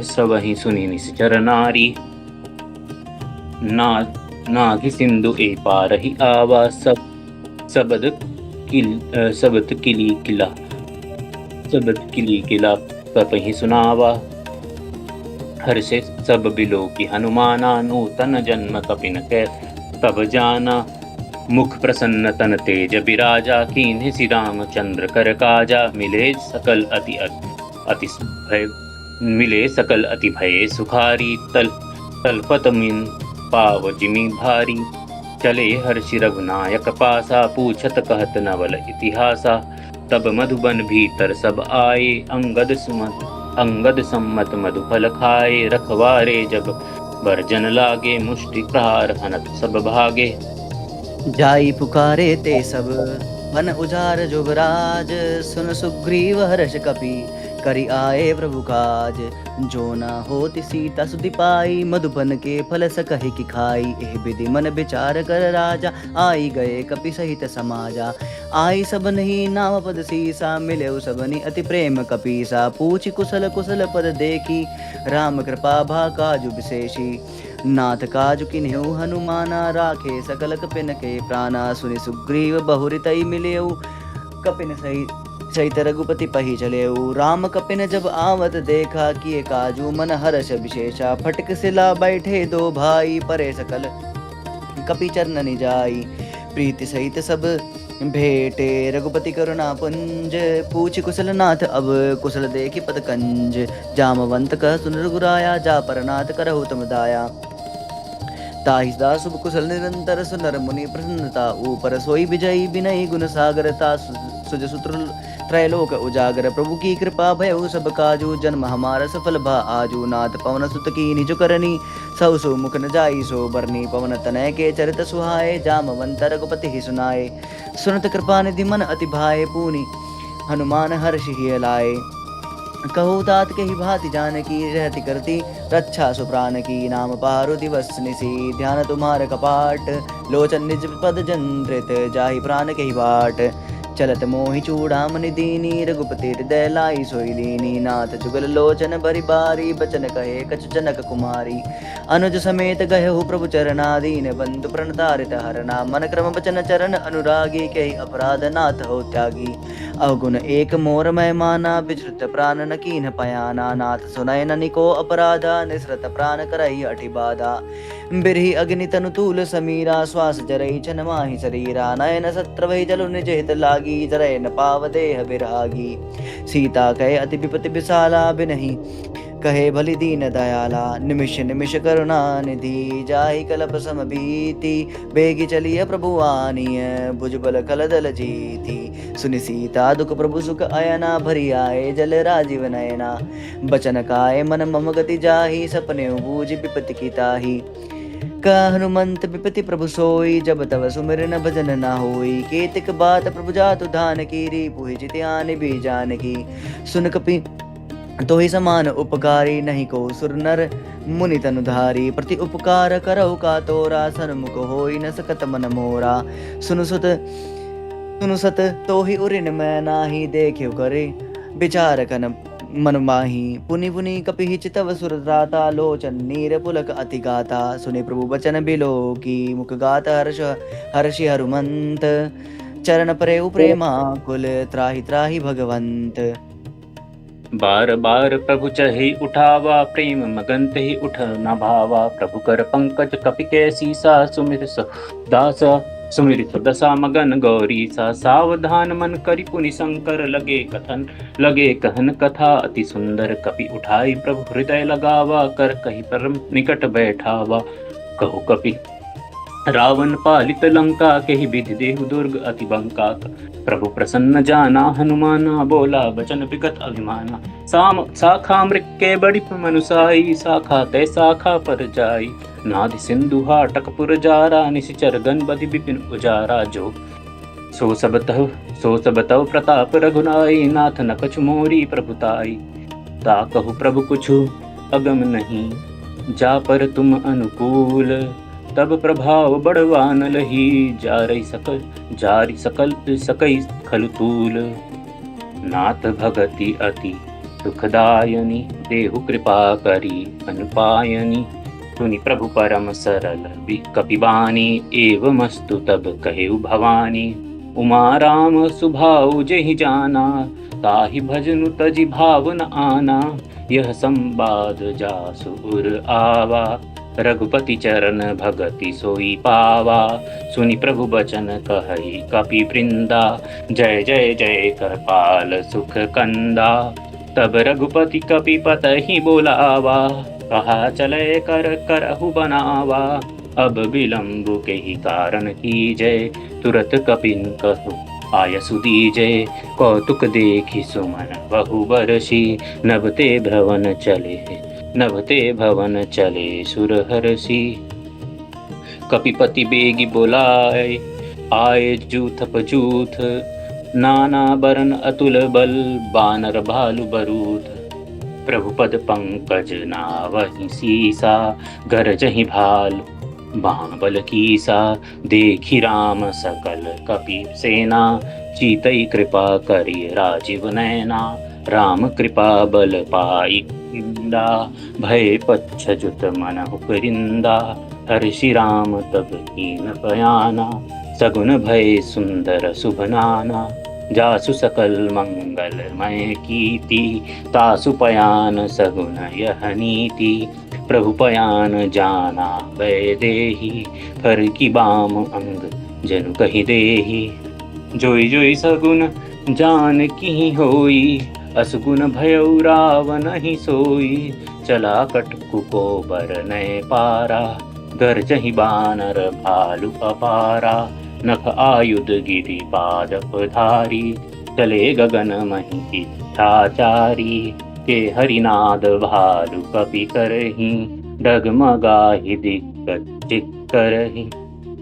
[SPEAKER 2] स्रवहि सुनि निश्चर नारी। नाघि सिंधु ए पारहि आवा, सबद किली किला कपहि सुनावा। हर्षे सब बिलोकि हनुमाना, नूतन जन्म कपिन कै तब जाना। मुख प्रसन्न तन तेज बिराजा, कीन्हे सि रामचंद्र कर काजा। मिले सकल अति भये सुखारी, तलपत मिन पाव जिमि भारी। चले हर्षि रघुनायक पासा, पूछत कहत नवल इतिहासा। तब मधुबन भीतर सब आए, अंगद सम्मत मधुफल खाए। रखवारे जब बरजन लागे, मुष्टि प्रहार हनत सब भागे।
[SPEAKER 1] जाई पुकारे ते सब, मन उजार जुगराज। सुन सुग्रीव हर्ष कपि, करि आए प्रभु काज। जो न होति सीता सुधि पाई, मधुबन के फल सकहि कि खाई। एह विधि मन विचार कर राजा, आई गए कपि सहित समाजा। आई सब नहीं नाम पद सीसा, मिले सबनि अति प्रेम कपीसा। पूछि कुशल कुशल पद देखी, राम कृपा भा काजु विशेषी। नाथ काजु किन्हेउ हनुमाना, राखे सकल कपिन के प्राणा। सुनि सुग्रीव बहुरि तई मिलेउ, कपिन सहित रघुपति पहि चलेउ। राम कपिन जब आवत देखा, किए काजू मन हर्ष विशेषा। फटक सिला बैठे दो भाई, परे सकल कपि चरण जाई। प्रीति सहित सब भेटे, रघुपति करुणा पुंज। पूछ कुशल नाथ अब, कुशल देखि पद कंज। जामवंत कह सुन रघुराया, जा परनाथ करहु तुम दाया। ताहि दास शुभ कुशल निरंतर, सुनर मुनि प्रसन्नता ऊपर। सोई विजयी विनयी गुण सागरता, सुज सुत्र त्रैलोक उजागर प्रभु की कृपा भयउ सब काजू जन्म हमारा सफल भा आजू नाथ पवन सुत की निज करनी सौ सो मुख न जाई सो बरनी पवन तनय के चरित सुहाए जामवंत रघुपति ही सुनाए सुनत कृपा निधि मन अति भाए पूनि हनुमान हर्षि ही लाए कहु तात के ही भांति जानकी रहती करती रक्षा सुप्राण की नाम पारु दिवस निसी ध्यान तुम्हार कपाट लोचन निज पद जंत्रित जाहि प्राण के ही बाट चलत मोहि चूड़ामणि दीनी रघुपति हृदय लाई सोई लीनी नाथ जुगल लोचन बरि बारी बचन कहे कछु जनक कुमारी अनुज समेत गयहु प्रभु चरणादीन बंधु प्रणतारित हरना मन क्रम बचन चरण अनुरागी कहि अपराध नाथ हो त्यागी अवगुण एक मोर मैं माना विचृत प्राण न कीन पयाना नाथ सुनय ननिको अपराधा निसृत प्राण करई अठि बाधा बिरही अग्नि तनु तूल समीरा श्वास जरई छन माहि शरीरा नयन सत्र वही जलु निज हित लागी जरय न पाव देह बिरागी सीता कहे अति विपति विशाला बिनहि कहे भली दीन दयाला निमिष निमिष करुणा निधि जाहि कलप सम बीति बेगी चलिय प्रभु आनिय भुजबल खलदल जीति सुनि सीता दुख प्रभु सुख अयना भरी आए जल राजीव नयना बचन काय मन मम गति जाहि सपने बूझ विपति की ताहि हनुमंत विपति प्रभु सोई जब तव सुमिरन भजन न होई केतिक बात प्रभु जातु धान कीरी पुहि जिति आन भी जानकी सुन कपि तो ही समान उपकारी नहीं को सुर नर मुनि तनुधारी प्रति उपकार करौ का तोरा सन्मुख होई न सकत मन मोरा सुनु सत तो ही उरिन मैं नाही देख्यो करे विचार कन मन माही पुनि पुनि कपि चितव सुरदाता लोचन नीर पुलक अति गाता सुने प्रभु बचन बिलो की मुख गात हर्षि हनुमंत चरण परे प्रेमा कुल त्राहि त्राहि भगवंत
[SPEAKER 2] बार बार प्रभु चहि उठावा प्रेम मगन ही उठ न भावा प्रभु कर पंकज कपि कैसी सा सुमिर दास सुमिर दशा मगन गौरी सा सावधान मन करि पुनि शंकर लगे कहन कथा अति सुंदर कपि उठाई प्रभु हृदय लगावा कर कहि परम निकट बैठावा कहु कपि रावण पालित लंका के ही विधि देहु दुर्ग अति बंका प्रभु प्रसन्न जाना हनुमाना बोला बचन विगत अभिमाना शाखा मृक्के बड़ी मनुसाई शाखा तय शाखा पर जाई नादि सिंधु हाटकपुर जारा निशिचर गण बधि विपिन उजारा जो सो सब तव प्रताप रघुनाई नाथ न कछु मोरी प्रभुताई ता कहु प्रभु कुछु अगम नहीं जा पर तुम अनुकूल तब प्रभाव बड़वान लही जारी सकल सकई खलुतूल नाथ भगति अति सुखदायनी देहु कृपा करी अनुपायनी सुनि प्रभु परम सरल कपिबानी एवमस्तु तब कहेउ भवानी उमा राम सुभाउ जेहि जाना ताहि भजनु तजि भावन आना यह संवाद जासु उर आवा रघुपति चरण भगति सोई पावा सुनि प्रभु बचन कहई कपि वृंदा जय जय जय करपाल सुख कंदा तब रघुपति कपि पतहि बोलावा कहा चले कर करहु बनावा अब विलंब के ही कारण की जय तुरत कपिन कहु आयसु दीजय कौतुक देखि सुमन बहु बरसी नभते भवन चले सुरहरसी कपिपति बेगी बोलाए आए जूथ पजूथ नाना बरन अतुल बल बानर भालु बरूथ प्रभु पद पंकज नावहि सीसा गरजहि भाल बाबल कीसा देखि राम सकल कपि सेना चीतई कृपा करि राजीव नैना राम कृपा बल पाई इंदा भय पच्छ जुत मन उपरिंदा हर्षि राम तब कीन बयाना सगुन भय सुंदर शुभ नाना जासु सकल मंगलमय कीर्ति तासु पयान सगुन यह नीति प्रभु पयान जाना भय देहि फर की बाम अंग जनु कहि देहि जोई जोई सगुन जान की होई असगुन भयउ रावण ही सोई चला कटकु को बर नय पारा गर्जहि बानर भालु अपारा नख आयुध गिरि पादप धारी चले गगन मही इच्छाचारी, के हरिनाद भालु कपि करही, डगमगाहि दिग्गज चिक्करहि।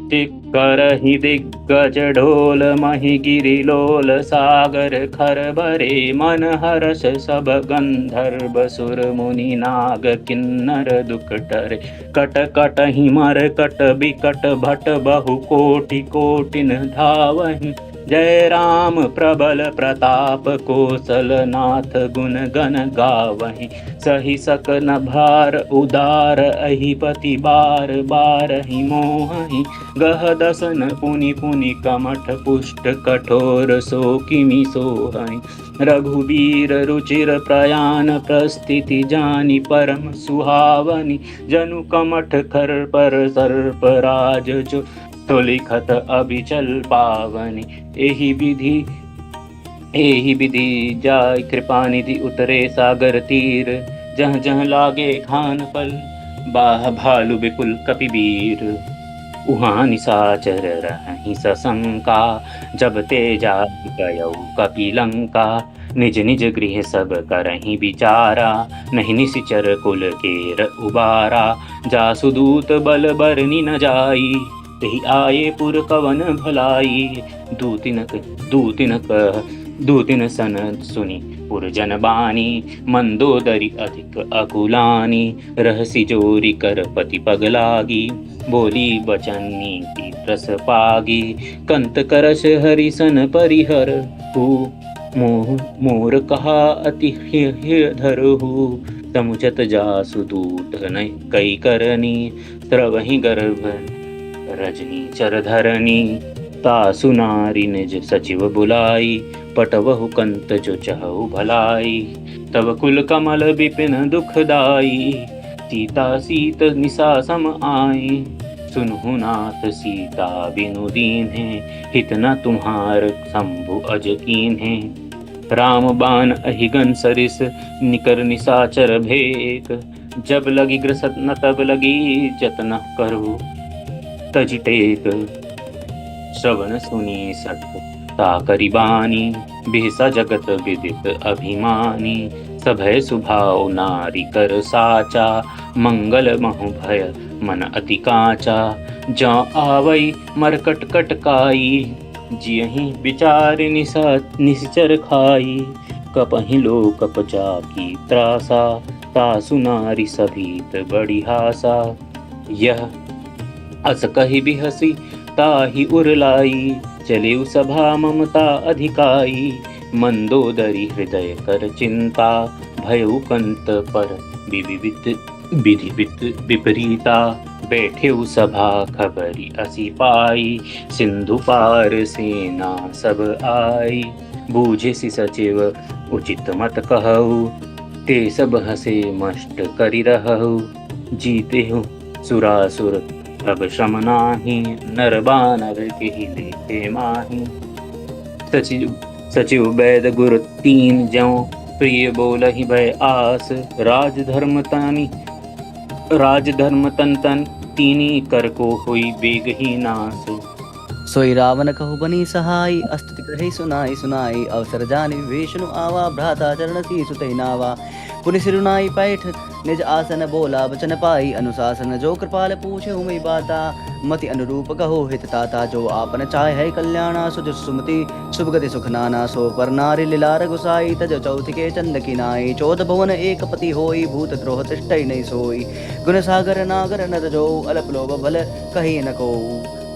[SPEAKER 2] चिक्करहि दिग्गज ढोल महि गिरिलोल, सागर खरबरे मन हरष सब गंधर्व सुर मुनि नाग किन्नर दुख टरे। कट कटहि मरकट बिकट भट बहु कोटि कोटिन धावहि, जय राम प्रबल प्रताप कौशलनाथ गुण गण गावहि। सही सकन भार उदार अहिपति बार बारहि मोहहि, गह दसन पुनि पुनि कमठ पुष्ट कठोर सो किमि सोहहि। रघुबीर रुचिर प्रयाण प्रस्थिति जानि परम सुहावनि, जनु कमठ खर पर सर्प राज जो तुलिखत अबिचल पावनि। एहि विधि जाय कृपा निधि उतरे सागर तीर, जहाँ जहाँ लागे खान पल बाह भालु बिपुल कपिवीर। उहाँ निशाचर रहहि सशंका, जब ते जाहि गयौ कपिलंका। निज निज गृह सब करहि विचारा, नहीं निशिचर कुल केर उबारा। जासु दूत बल बरनि न जाई, तेहि आये पुर कवन भलाई। दूतिन सन सुनी पुरजन बानी, मंदोदरी अधिक अकुलानी। रहसि जोरी कर पति पग लागी, बोली बचन नीति रस पागी। कंत करश हरिसन परिहर हु, मोर कहा अति धरहु। समुचत जासु दूत कई करनी, स्रवहि गर्भ रजनी चर धरनी। तासु नारी निज सचिव बुलाई, पटवहु कंत जो चहु भलाई। तब कुल कमल विपिन दुखदाई, सीता सीत निशा सम आई। सुनहु नाथ सीता बिनु दीन्हे, हित न तुम्हार शंभु अज कीन्हे। राम बाण अहिगन सरिस, निकर निशाचर भेक। जब लगी ग्रसत न तब लगी, जतन करो तज टेक। श्रवण सुनी सत ताकरि बानी, बिहसा जगत विदित अभिमानी। सभय सुभाव नारी कर साचा, मंगल महु भय मन अति काचा। जौ आवई मरकट कटकाई, जियहि विचार निश्चर खाई। कपहि लो कप जाकी त्रासा, तासु नारी सभीत बड़ी हासा। यह अस कहि बिहसी ताहि उरलाई, चले सभा ममता अधिकाई। मंदोदरी हृदय कर चिंता, भयउ कंत पर विधिवित विपरीता। बैठे सभा खबरी असी पाई, सिंधु पार सेना सब आई। बूझे सि सचिव उचित मत कहु, ते सब हसे मष्ट करि रहु। जीते हूँ सुरासुर अब श्रम नाही, नर बानर केहि लेखे माही। सचिव वैद गुर तीन ज्यों, प्रिय बोलहि भय आस। राजधर्म तन तीनी कर को हुई बेग ही नास।
[SPEAKER 1] सोई रावण कहु बनी सहाय, अस्तुति ग्रही सुनाई सुनाई। अवसर जानि विभीषण आवा, भ्राता चरण सी सुतई नावा। पुनि सिरुनाई पैठ निज आसन, बोला बचन पाई अनुशासन। जो कृपाल पूछे हुमई बाता, मति अनुरूप कहो हित ताता। जो आपन चाहे है कल्याणा, सुज सुमति सुभगति सुख नाना। सो पर नारी लीलार गुसाई, तज चौथ के चंद की नाई। चौद भुवन एक पति होई, भूत द्रोह तिष्ठई नहीं सोई। गुण सागर नागर नर जो, अलप लोभ भल कही न को।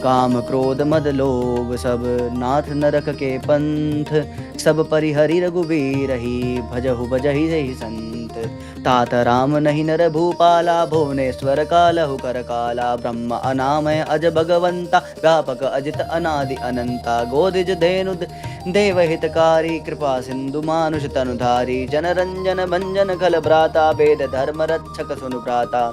[SPEAKER 1] काम क्रोध मद लोभ सब, नाथ नरक के पंथ। सब परिहरि रघुबीर ही, भजहु भजहि जहि संत। तात राम नहीं नर भूपाला, भुवनेश्वर कालहु कर काला। ब्रह्म अनामय अज भगवंता, व्यापक अजित अनादि अनंता। गोदिज धेनु देव हितकारी, कृपा सिंधु मानुष तनुधारी। जनरंजन भंजन खल भ्राता, वेद धर्म रक्षक सुनु भ्राता।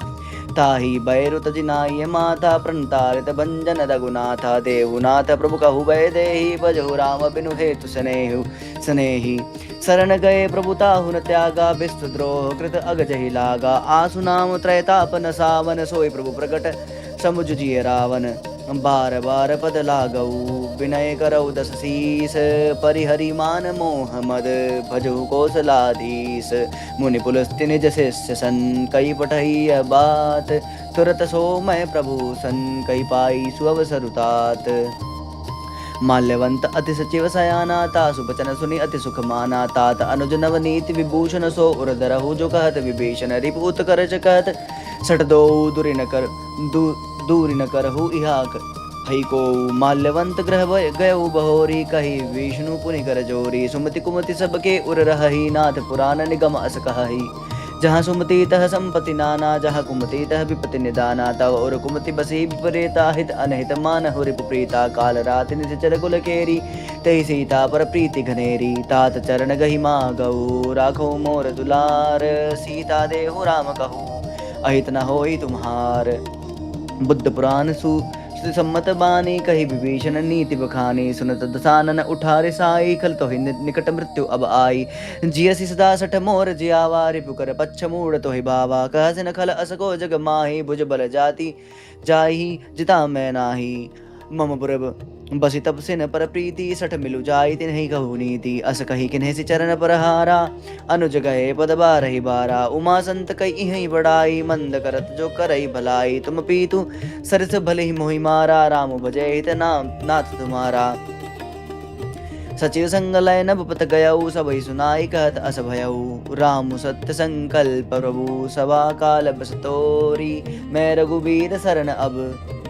[SPEAKER 1] ताहि बैरु तजिनाय माता, प्रणतारित भंजन रघुनाथा। देवनाथ प्रभु कहु भय देहि, भजहु राम बिनु हेतु स्नेहि। शरण गए प्रभु ताहु न त्यागा, विस्तु द्रोह कृत अगजहि लागा। आसु नाम त्रयतापन सावन, सोई प्रभु प्रकट समुझ जिय रावण। बार बार पद लागऊ विनय करऊ दस शीस परिहरि मान मोह मद भजऊ कौशलाधीश मुनि पुलस्त्य निज शिष्य सन कई पठई बात तुरत सो मैं प्रभु सन कई पाई सुअवसरुतात माल्यवंत अति सचिव सयाना तासु बचन सुनि अति सुख माना तात अनुज नवनीति विभूषण सो उरधरहु जो कहत विभीषण रिपुत कर कहत सठ दो दूरी न कर दूरी न करहु इहा हई को माल्यवंत ग्रह गयउ बहोरी कही विष्णु पुनि कर जोरी सुमति कुमति सबके उर रहहि नाथ पुराण निगम अस कहहि जहाँ सुमति तह संपत्ति नाना जहाँ कुमति तह विपति निदाना तव और कुमति बसी विपरीता हित अनहित मान रिपु प्रीता काल रात निज चर कुल केरी तही सीता पर प्रीति घनेरी तात चरण गहि गऊ राखो मोर दुलार सीता देहु राम कहू अहित न होई तुम्हार बुद्ध पुराण सम्मत बानी कही विभीषण नीति बखानी सुनत दसानन उठारे साई खल तो ही निकट मृत्यु अब आई जियसि सदा सठ मोर जियावा रिपुकर पच्छ मूढ़ तो ही बावा कहसिन खल असको जग माही भुज बल जाति जाही जिता मैं नाही मम पुरब बसी तब सिन पर प्रीति सठ मिलु जाई तिन्हि कहु नीति अस कही किन्हि सि चरण पर हारा अनुज गए पद बारहि बारा उमा संत कई इहि बड़ाई मंद करत जो करई भलाई तुम पीतु सरस भले ही मोहि मारा राम भजय हित नाम नाथ तुम्हारा सचिव संग लय नभ पत गयऊ सबई सुनाई कहत अस भयऊ राम सत्य संकल्प प्रभु सभा काल बस तोरी मैं रघुबीर शरण अब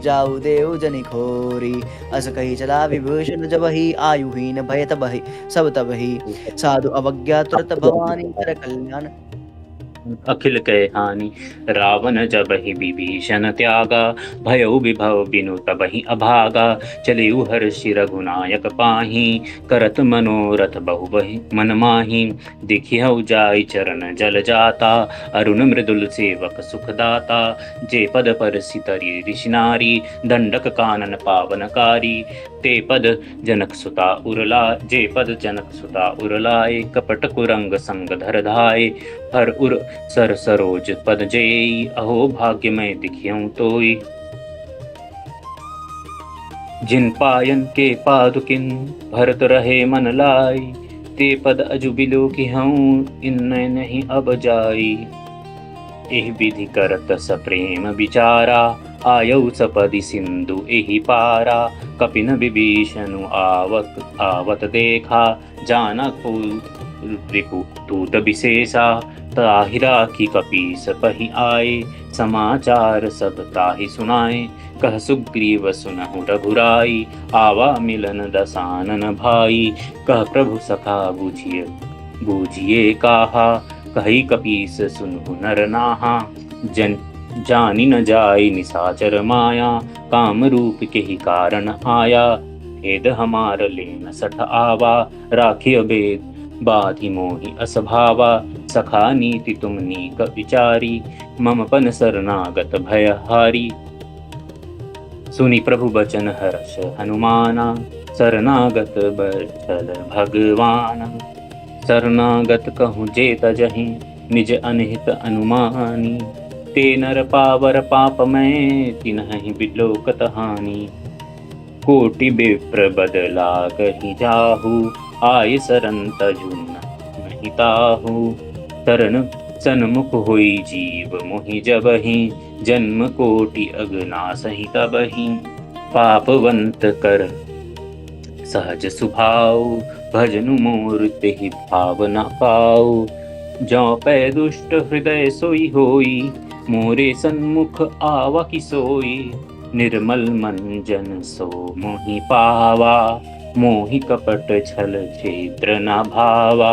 [SPEAKER 1] जाऊ देव जनि खोरी अस कही चला विभूषण जब ही आयुहीन भय तबहि सब तबहि साधु अवज्ञा तुरत भवानी कर कल्याण
[SPEAKER 2] अखिल कह हानि रावण जब ही विभीषण त्यागा भयउ विभव बिनु तबहि अभागा चलिउ हर्षि रघुनायक पाही करत मनोरथ बहु बहि मन माही दिखिहउ जाय चरण जल जाता अरुण मृदुल सेवक सुखदाता जे पद पर सितरी ऋषि नारी दंडक कानन पावनकारी ते पद जनक सुता उरला जे पद जनक सुता उरलाए कपट कुरंग संग धर धाय हर उर सर सरोज पद जेई अहो भाग्य में दिखियऊं तोई जिन पायन के पादुकिन भरत रहे मन लाई ते पद अजुबिलो की हूँ इनने नहीं अब जाई एह विधि करत सप्रेम विचारा आयौ सपदि सिंधु एहि पारा कपिन विभीषणु आवत देखा जाना को रिपु दूत विशेषा ताहि राखी कपीस पहि आए समाचार सब ताहि सुनाए कह सुग्रीव सुनहु रघुराई आवा मिलन दसानन भाई कह प्रभु सखा बूझिए काहा कही कपीस सुनहु नर नाहा जन जानी न जाय निसाचर माया काम रूप के ही कारण आया भेद हमार लेन सठ आवा राखिय भेद बाधि मोहि असभावा सखा नीति तुम नीक विचारी मम पन शरणागत भय हारी सुनि प्रभु बचन हर्ष हनुमाना शरणागत बचल भगवान शरणागत कहूँ जे तजहि निज अनहित अनुमानी ते नर पावर पाप में तिन्हि बिलोकत हानि कोटि विप्र बदला कही जाहू आय सरन तजुन नहीं ताहू तरन सन्मुख होई जीव मोहि जबहि जन्म कोटि अगना सही तबहि पापवंत कर सहज सुभाव भजनु मोर तेहि भावना पाऊ जौ पै दुष्ट हृदय सोई होई मोरे सन्मुख आवा की सोई निर्मल मन जन सो मोहि पावा मोहि कपट छल क्षेत्र न भावा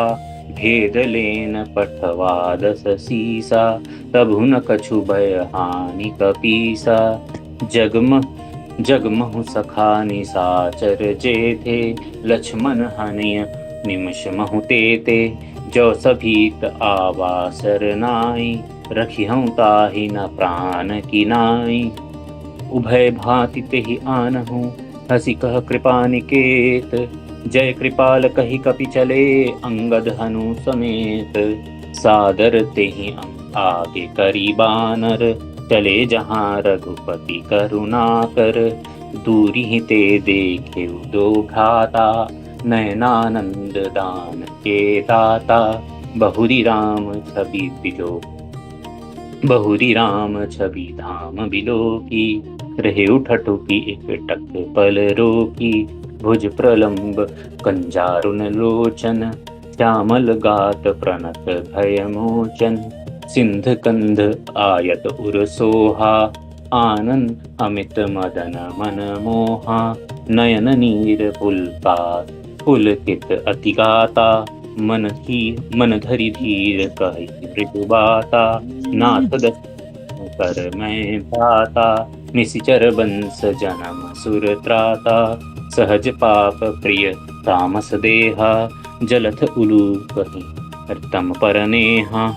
[SPEAKER 2] भेद लेन पठवा दस सीसा तबु न कछु भय हानि कपीसा जगमहु सखा निसाचर जेथे लक्ष्मण हनिय निमिष महु तेते जो सभीत आवा सरनाई रखिहऊँ ताहि न प्राण की नाई उभय भांति तेहि आनहूँ हसी कह कृपा निकेत जय कृपाल कही कपि चले अंगद हनु समेत सादर तेहि आगे करी बानर चले जहाँ रघुपति करुणा कर दूरी ही ते देखे दो भ्राता, नयनानंद दान के दाता। बहुरी राम छवि बिलो, बहुरी राम छवि धाम बिलो की। रहे उठटुकी एक टक पल रोकी। भुज प्रलंब कंजारुन लोचन, श्यामल गात प्रणत भय मोचन। सिंध कंध आयत उर सोहा, आनंद अमित मदन मन मोहा। नयन नीर पुलकात पुलकित अति गाता, मन धरि धीर कहि मृदु बाता। नाथ दर्शन कर मैं भ्राता, निशिचर बंस जन्म सुर त्राता। सहज पाप प्रिय तामस देहा, जलथ उलूक हरतम परनेहा।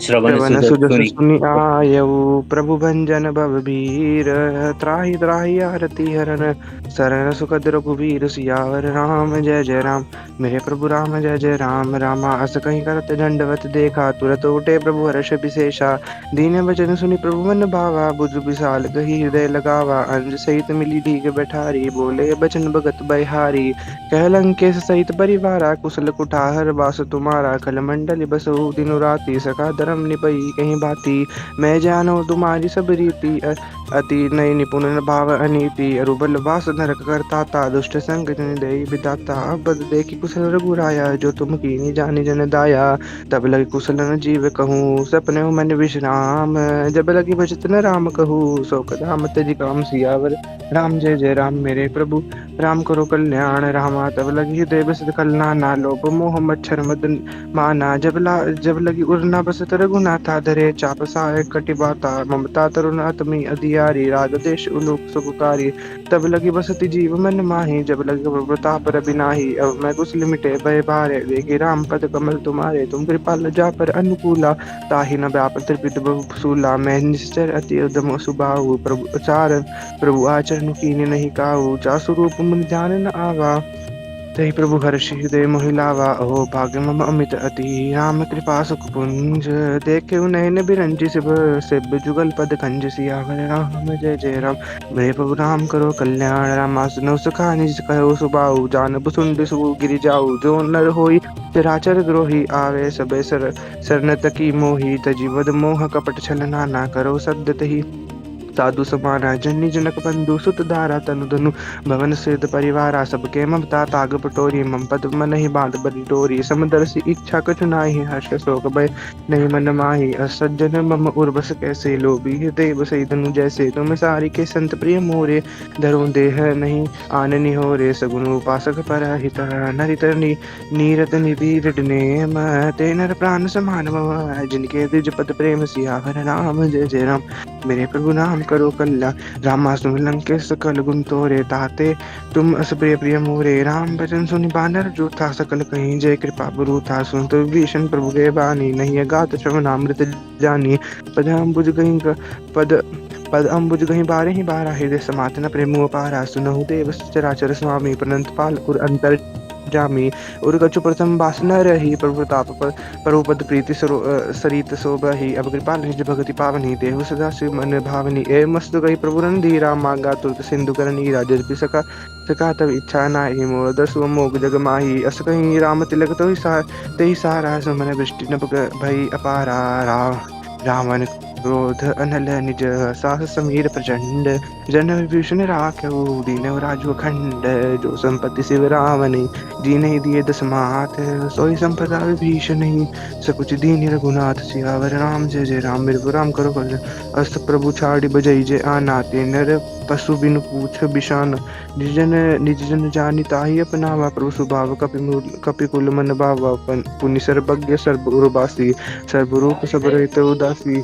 [SPEAKER 2] श्रवण
[SPEAKER 3] श्रवण
[SPEAKER 2] सुध
[SPEAKER 3] सुजस
[SPEAKER 2] सुनि
[SPEAKER 3] सुनि आयऊ, प्रभु भंजन भव भीर। त्राहि त्राहि आरती हरन, शरण सुखद रघुवीर। सियावर राम जय जय राम, मेरे प्रभु राम जय जय राम। रामा अस कहीं करत दंडवत देखा, तुरत उठे प्रभु हर्ष विशेषा। दीन वचन सुनि प्रभु मन भावा, बुझ विशाल गही हृदय लगावा। अंज सहित मिली ढीक बैठारी, बोले बचन भगत बहारी। कह लंकेश सहित परिवारा, कुशल कुठार बास तुम्हारा। खल मंडल बसहु दिनु राति, सका धर्म निपई कहीं भांति। मैं जानो तुम्हारी सब रीति, अति नय निपुण भाव अनीति। अरुबल वास नरक करता ता, दुष्ट संग दई बिदाता। अब बद देखी कुशल रघुराया, जो तुम कीनी जानी जन दाया। तब लगे कुशल न जीव कहूँ, सपने मन विश्राम। जब लगी भजत न राम कहूँ, सो कदाम तज काम। सियावर राम जय जय राम, मेरे प्रभु राम करो कल्याण। रामा तब लगी हृदय बसत कलनाना, लोभ मोह मच्छर मदन माना। जब लगी उड़ना बसत रघुनाथा, धरे चाप साय कटि बाता। ममता तरुण अतमी अधियारी, राग देश उलूक सुखकारी। तब लगी बसति जीव मन माही, जब लगी प्रताप रवि। अब मैं कुशल मिटे भय भारे, देखी राम पद कमल तुम्हारे। तुम कृपाल जा पर अनुकूला, ताहि न व्याप त्रिपित बहु सूला। मैं निश्चर अति उद्यम सुबाहु, प्रभु आचरण कीन्य नहीं काहू। जासु रूप मुनि ध्यान न आवा, तहि प्रभु हर्षि हृदय मोहि लावा। अहो भाग्य मम अमित अति, राम कृपा सुख पुंज। देखे नयन बिरंजी सिब जुगल पद खंज। सियावर राम जय जय राम, मेरे प्रभु राम करो कल्याण। रामा सुनो सखा निज कहो सुबाऊ, जानब सुंद सुगिरि जाऊ। जो नर होई चराचर द्रोही, आवे सबे सरन तकी मोही। तजी वद मोह कपट छल नाना, करो सद्यतहि साधु समाना। जननी जनक बंधु सुत धारा, तनु धनु भवन सिद्ध परिवारा। सबके ममता ताग पटोरी, मम पद मन ही बांध बरी डोरी। समदर्शी इच्छा कछु नाही, हर्ष शोक भय नहीं मन माही। असज्जन मम उर्वस कैसे, लोभी हृदय बसई धनु जैसे। तुम सारी के संत प्रिय मोरे, धरो देह नहीं आननि हो रे। सगुन उपासक पर हित, नरित नीरत निधीर नेम। ते नर प्राण समान मम, जिनके द्विज पद प्रेम। सियावर राम जय जय राम, मेरे प्रभु नाम करो कल्याण। रामा सुन लंकेश सकल गुण तोरे, ताते तुम अस प्रिय प्रिय मोरे। राम बचन सुनि बानर जो था, सकल कहीं जय कृपा गुरु था। सुनत विभीषण प्रभु के बानी, नहीं अगात श्रवणामृत जानी। पद अम्बुज गहीं पद पद अम्बुज गहीं बारे ही बारा, हृदय समात न प्रेम अपारा। सुनहु देव चराचर स्वामी, अनंत पाल उर अंतर जामी। उर कछु प्रथम बास न रही, प्रभु प्रताप परोपद प्रीति सरित सोबहि। अब कृपा निज भगति पावनी, देहु सदा शिव मन भावनी। ए मस्त गई प्रभु रणधीरा, मांगा तुरत सिंधु कर नीरा। जस सका सका तब इच्छा नाही, मोर दसु मोग जग माही। अस कहीं राम तिलक तेहि सारा, सुमन वृष्टि नभ भई अपारा। रावण क्रोध अनल निज, साहस समीर प्रचंड। जन विभीषण राखहु, दीनहु राजु अखंड। जो संपत्ति शिव रावण, दीनहि दिए दस माथ। सोई संपदा विभीषण, सकुच दीन रघुनाथ। सियावर राम जय जय राम, मेरे राम करो कल्याण। अस्त प्रभु छाड़ी बजई जे आना, ते नर पशु बिनु पूछ बिशान। निज जन जानि ताहि अपनावा, प्रभु स्वभाव कपि कुल मन भावा। पुनि सर्वज्ञ सर्वउर्वासी, सर्वरूप सब रहित उदासी।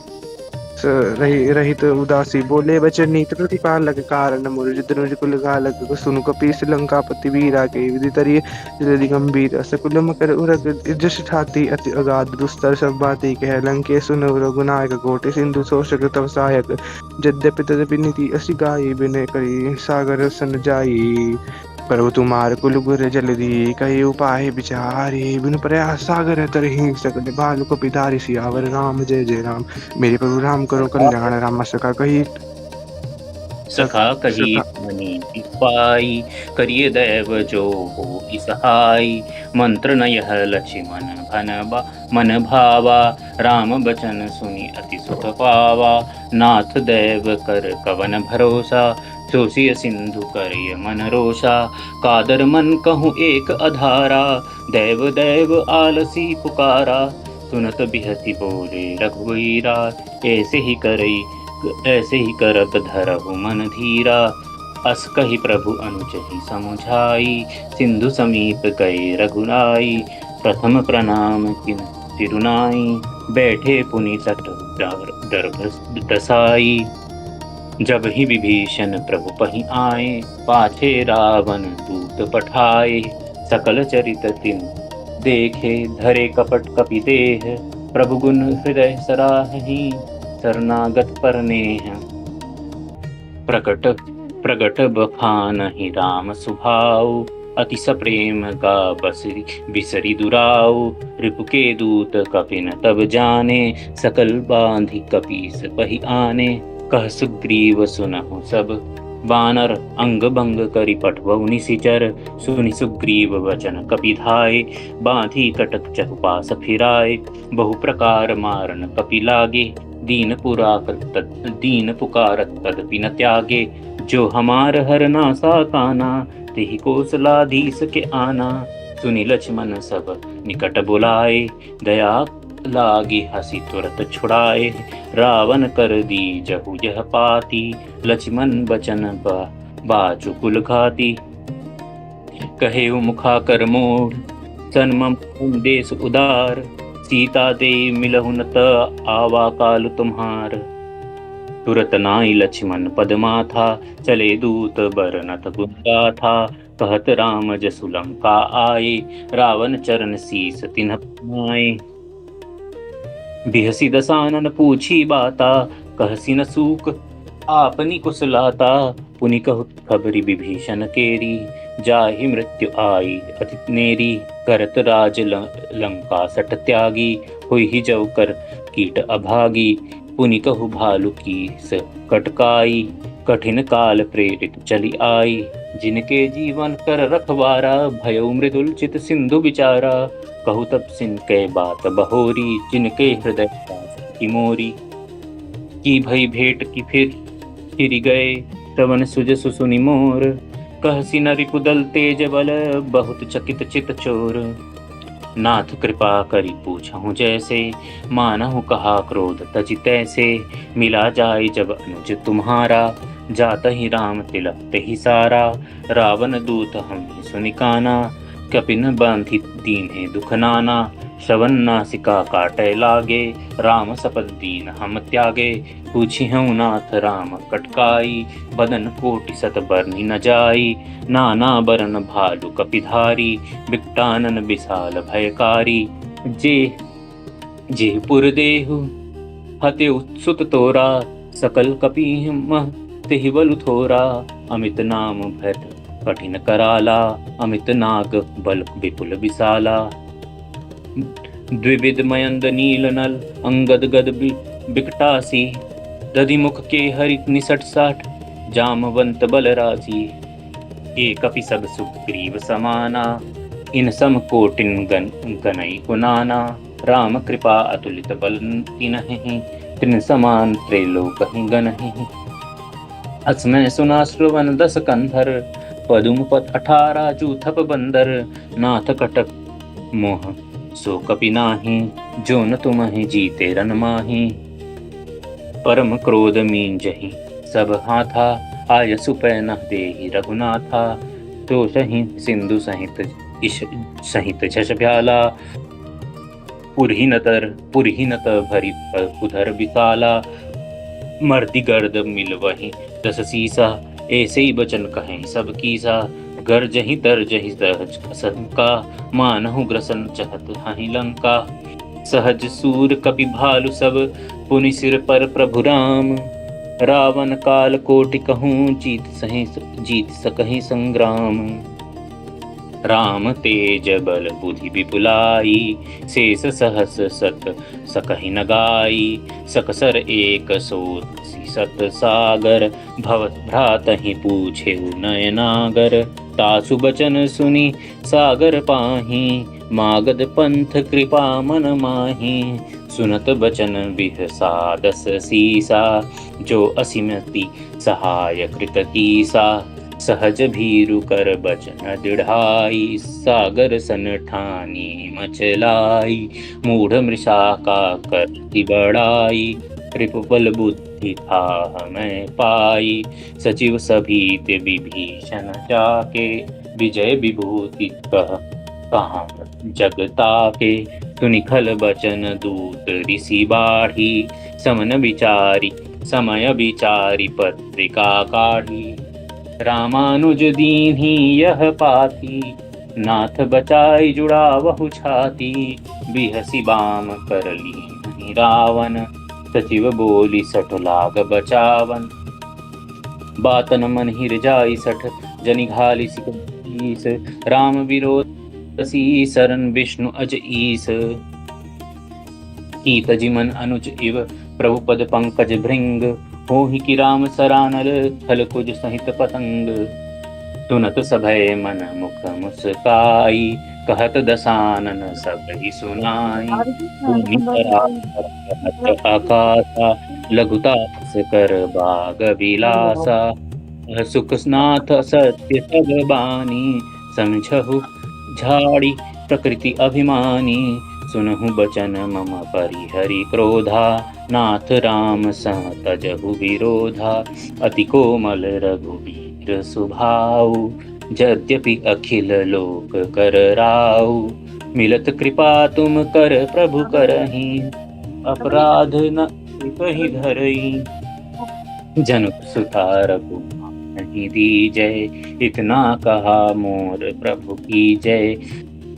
[SPEAKER 3] रहित उदासी, बोले वचन नीत प्रतिपालक। कारण मुरज धनुज कुल घालक, सुनु कपीस लंकापति वीरा। के विधि तरिए यदि गंभीर, सकुल मकर उरग जस ठाती। अति अगाध दुस्तर सब बाती, कह लंकेश सुन रघुनायक। कोटि सिंधु शोषक तव सहायक, यद्यपि तदपि नीति असी गाई। बिनय करी सागर सन जाई, प्रभु तुम्हार कुल गुर जलधि। कई उपाय विचारी, बिनु प्रयास सागर तरहि। सकल भालु कपिधारी, सियावर राम जय जय राम, मेरे प्रभु राम करो कल्याण। राम सका कही
[SPEAKER 2] सखा कही
[SPEAKER 3] सखा
[SPEAKER 2] मनी पाई, करिए दैव जो हो सहाय। मंत्र न यह लक्ष्मण मन भावा, राम बचन सुनि अति सुख पावा। नाथ दैव कर कवन भरोसा, सोसिय सिंधु करिय मन रोषा। कादर मन कहूँ एक अधारा, दैव दैव आलसी पुकारा। सुनत बिहसी बोले रघुवीरा, ऐसे ही करई ऐसे ही करत धरहु मन धीरा। अस कहि प्रभु अनुचहि समुझाई, सिंधु समीप गए रघुराई। प्रथम प्रणाम किन तिरुनाई, बैठे पुनि तट दर्भ दसाई। जब ही विभीषण प्रभु पहि आए, पाछे रावण दूत पठाए। सकल चरित तिन देखे, धरे कपट कपि देह। प्रभु गुण हृदय सराहि, शरणागत पर नेह। प्रकट प्रगट बखानहि राम सुभाऊ, अति सप्रेम गा बसरि बिसरि दुराऊ। रिपु के दूत कपिन तब जाने, सकल बांधि कपीस पहि आने। कह सुग्रीव सुनहु सब बानर, अंग भंग करि पठवउ निशिचर। सुनि सुग्रीव वचन कपि धाय, बांधी कटक चहुपास फिराय। बहु प्रकार मारन कपि लागे, दीन पुकारत तदपि न त्यागे। जो हमार हरनासा काना, तेहि कौशलाधीश के आना। सुनि लक्ष्मण सब निकट बुलाए, दया लागी हसी तुरत छुड़ाए। रावण कर दीजहु यह पाती, लक्ष्मण बचन बाजु कुल घाती। कहे मुखा कर मोड़, सन्मम देश उदार। सीता दे मिलहु न त आवा काल तुम्हार। तुरत नाई लक्ष्मण पद माथा, चले दूत बरनत गुण गाथा। कहत राम जसु लंका आए, रावण चरण शीस तिन्ह नाए। बिहसी दसानन पूछी बाता, कहसी न सूक आपनी कुशलाता। पुनि कहु खबरि विभीषण केरी, जाहि मृत्यु आई अति नेरी। करत राज लंका सट त्यागी, हुई जव कर कीट अभागी। पुनि कहु भालु कीस कटकाई, कठिन काल प्रेरित चली आई। जिनके जीवन कर रखवारा, भयउ मृदुल चित सिंधु विचारा। कहु तब सिनके बात बहोरी, जिनके हृदय की मोरी। की भई भेंट की फिर गए, तवन सुजसु सुनि मोर। कहसी न रिपुदल तेज बल, बहुत चकित चित चोर। नाथ कृपा करि पूछहु जैसे, मानहु कहा क्रोध तजि तैसे। मिला जाय जब अनुज तुम्हारा, जातहि राम तिलक तेहि सारा। रावण दूत हमहि सुनि काना, कपिन बांधि दीन्हे दुख नाना। श्रवण नासिका काटय लागे, राम सपथ दीन हम त्यागे। पूछिहउ नाथ राम कटकाई, बदन कोटि सत बरनि न जाई। नाना बरन भालु कपिधारी, बिकटानन विशाल भयकारी। जे पुर देहु हते उत्सुत तोरा, सकल कपीह तेहि बलु थोरा। अमित नाम भट कठिन कराला, अमित नाग बल विपुल विशाला। द्विविध मयंद नील नल, अंगद गद बिकटासी। दधि मुख के हरि निसट साठ, जामवंत बल रासी। के कपि सब सुग्रीव समाना, इन सम कोटिन गनई गुनाना। राम कृपा अतुलित बल तिन्हि, तिन समान त्रैलोकहि गनहि। असमय सुना श्रवण दस कंधर, पदुम पथ 18 जूथप बंदर। नाथ कटक मोह सो कपि नाही, जो न तुम्हि जीते रन माही। परम क्रोध मींजहि सब हाथा, आयसु पै न देहि रघुनाथा। तो सही सिंधु सहित झस भ्याला, पुरहिनत भरि उधर विशाला। मर्दि गर्द मिलवहि 10 सीसा, ऐसे ही बचन कहें सब कीसा। गर्जहि तरजहि सहज शंका, मानहु ग्रसन चहत हहि लंका। सहज सूर कपि भालु सब, पुनि सिर पर प्रभु राम। रावण काल कोटि कहूँ, जीत सकहि संग्राम। राम तेज बल बुद्धि विपुलाई, शेष सहस सत सकहि न गाई। सकसर एक सो शीस सत सागर, भव भ्रातहि पूछे नयनागर। तासु बचन सुनी सागर पाही, मागध पंथ कृपा मन माही। सुनत बचन बिहसा दस सीसा, जो असीमति सहाय कृत कीसा। सहज भीरु कर बचन दृढ़ाई, सागर सन ठानी मचलाई। मूढ़ मृषा का करती बड़ाई, रिपुबल बुद्धि था मैं पाई। सचिव सभीत विभीषण जाके, विजय विभूति कहाँ जगता के। सुनिखल बचन दूत ऋषि बाढ़ी, समन विचारी समय विचारी पत्रिका काढ़ी। रामानुज दीन्ही यह पाती, नाथ बचाई जुड़ा वहु छाती। बिहसी बाम कर लीन रावण, सचिव बोली सठ लाग बचावन। बातन मन हिर जाई सठ, जनि घाली सिकईस। राम विरोध सी सरन विष्णु अज ईस। कीत जिमन अनुज इव प्रभु पद पंकज भृंग। होहि कि राम सरानर, खल कुज सहित पतंग। सुनत सभय मन मुख मुस्काई, कहत दसानन सब ही सुनाई। भूमि परात आकाशा, लघुतास कर बाग विलासा। सुख नाथ सत्य सब बानी, समझहु झाड़ी प्रकृति अभिमानी। सुनहु बचन मम परिहरि क्रोधा, नाथ राम सह तजहु विरोधा। अति कोमल रघुवीर सुभाऊ, यद्यपि अखिल लोक कर राऊ। मिलत कृपा तुम कर प्रभु करही, अपराध न कहीं धरई। जनक सुता रघुनाथ दीजै, इतना कहा मोर प्रभु की जय।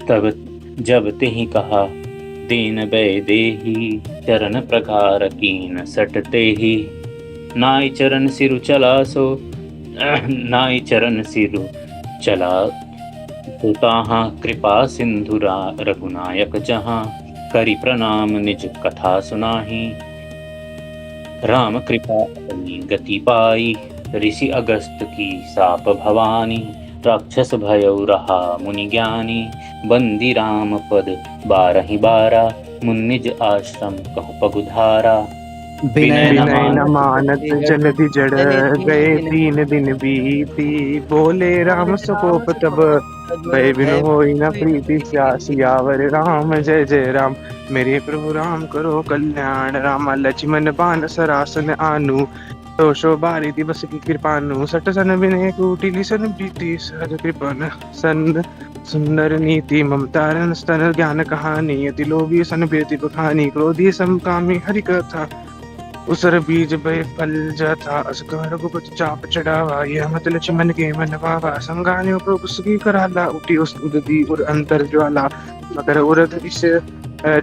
[SPEAKER 2] तब जब तिहि कहा दीन बै देही, चरण प्रकार कीन सटते ही। नाई चरण सिरु चला सो, नाई चरण सिरु चला तो ताहाँ। कृपा सिंधु रघुनायक जहाँ, करि प्रणाम निज कथा सुनाही। राम कृपा अपनी गति पाई, ऋषि अगस्त की साप भवानी। राक्षस भयउ रहा मुनि ज्ञानी, बंदी राम पद बारहि बारा। मुनिज आश्रम कहु पगुधारा,
[SPEAKER 1] विनय
[SPEAKER 3] विनय
[SPEAKER 1] न
[SPEAKER 3] न मानत जलधि जड़, गए
[SPEAKER 1] दिन
[SPEAKER 3] 3 दिन बीती। बोले राम सकोप तब,
[SPEAKER 1] तब
[SPEAKER 3] भय बिनु
[SPEAKER 1] भय
[SPEAKER 3] होई न प्रीति। सियावर राम जय जय राम, मेरे प्रभु राम करो कल्याण। राम लक्ष्मण बान सरासन आनु, दोषो बारी दिवस की कृपानु। सट सन विनय कुटिली सन प्रीति, सहज कृपन सन सुंदर नीति। ममता रन स्तन ज्ञान कहानी, अति लोभी सन बेति बखानी। क्रोधी सम कामी हरि कथा, उसर बीज भय फल जाता। असकार रघुपति चाप चढ़ावा, यह मत लक्ष्मण के मन भावा। संगाने प्रभु सुखी कराला, उठी उस उदती और अंतर ज्वाला। मकर उरध विष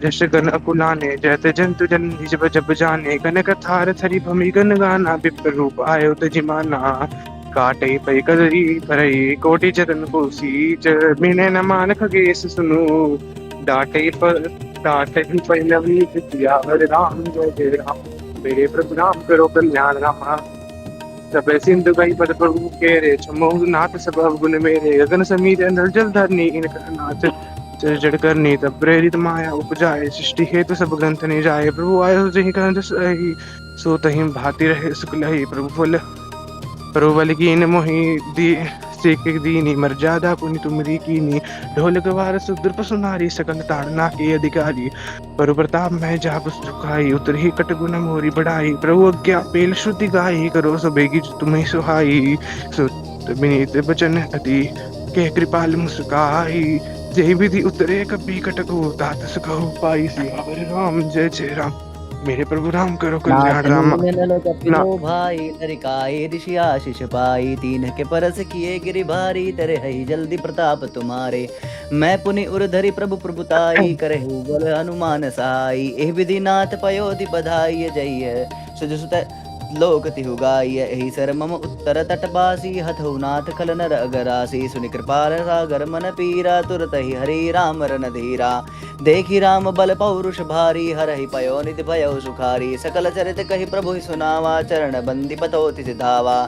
[SPEAKER 3] जश गण अकुलाने, जयते जंतु जन जब जब जाने। कनक थार थरी भूमि गण गाना, विप्र रूप आयो तजिमाना। काटे पै कदरी भरई, कोटि चरण को सीच। बिने न मान खगेश सुनु, डाटे पै नवनीत सियावर राम जय जय राम। मेरे प्रभु राम करो कल्याण। रामा सब सिंधु गई पद प्रभु के रे, छमोह नाथ सब गुण मेरे। गगन समीर नल जल धरनी, इनका नाथ जड़ करनी। तब प्रेरित माया उपजाए, सृष्टि हेतु सब ग्रंथ नहीं जाए। प्रभु आयो जहि ग्रंथ सही, सो तहि भांति रहे सुखलहि। प्रभु बल कीन मोहि दी, सेक दीनी मर्यादा पुनि तुमरी कीनी। ढोल गवार सुद्र सुनारी, सकल ताड़ना के अधिकारी। प्रभु प्रताप मैं जाप सुखाई, उतरही कट गुण मोरी बढ़ाई। प्रभु अज्ञा पेल श्रुति गाई, करो सबेगी तुम्हें सुहाई। सुत विनीत बचन अति, के कृपाल मुस्काई। जय विधि उतरे कपि कटको, तात सुखहु पाई। सियावर राम जय जय राम, मेरे प्रभु राम करो कल्याण।
[SPEAKER 1] नाथ
[SPEAKER 3] राम
[SPEAKER 1] नून कपिलो
[SPEAKER 3] ना
[SPEAKER 1] भाई, लरिकाए ऋषि आशीष पाई। तीन के परस किए गिरि भारी, तेरे हई जल्दी प्रताप तुम्हारे। मैं पुनि उरधरि प्रभु प्रभुताई, करहु बल हनुमान सहाई। एह विधि नाथ पयोधि बधाई, जय सुज सुत लोक तिहु गाय यही सर मम उत्तर तटबासी हथौ नाथ खल नर अगरासी सुनि कृपाल सागर मन पीरा तुरत ही हरि राम रन धीरा देखी राम बल पौरुष भारी हरहि पयो निधि भयो सुखारी सकल चरित कहि प्रभु सुनावा चरण बंदी पतोति सिधावा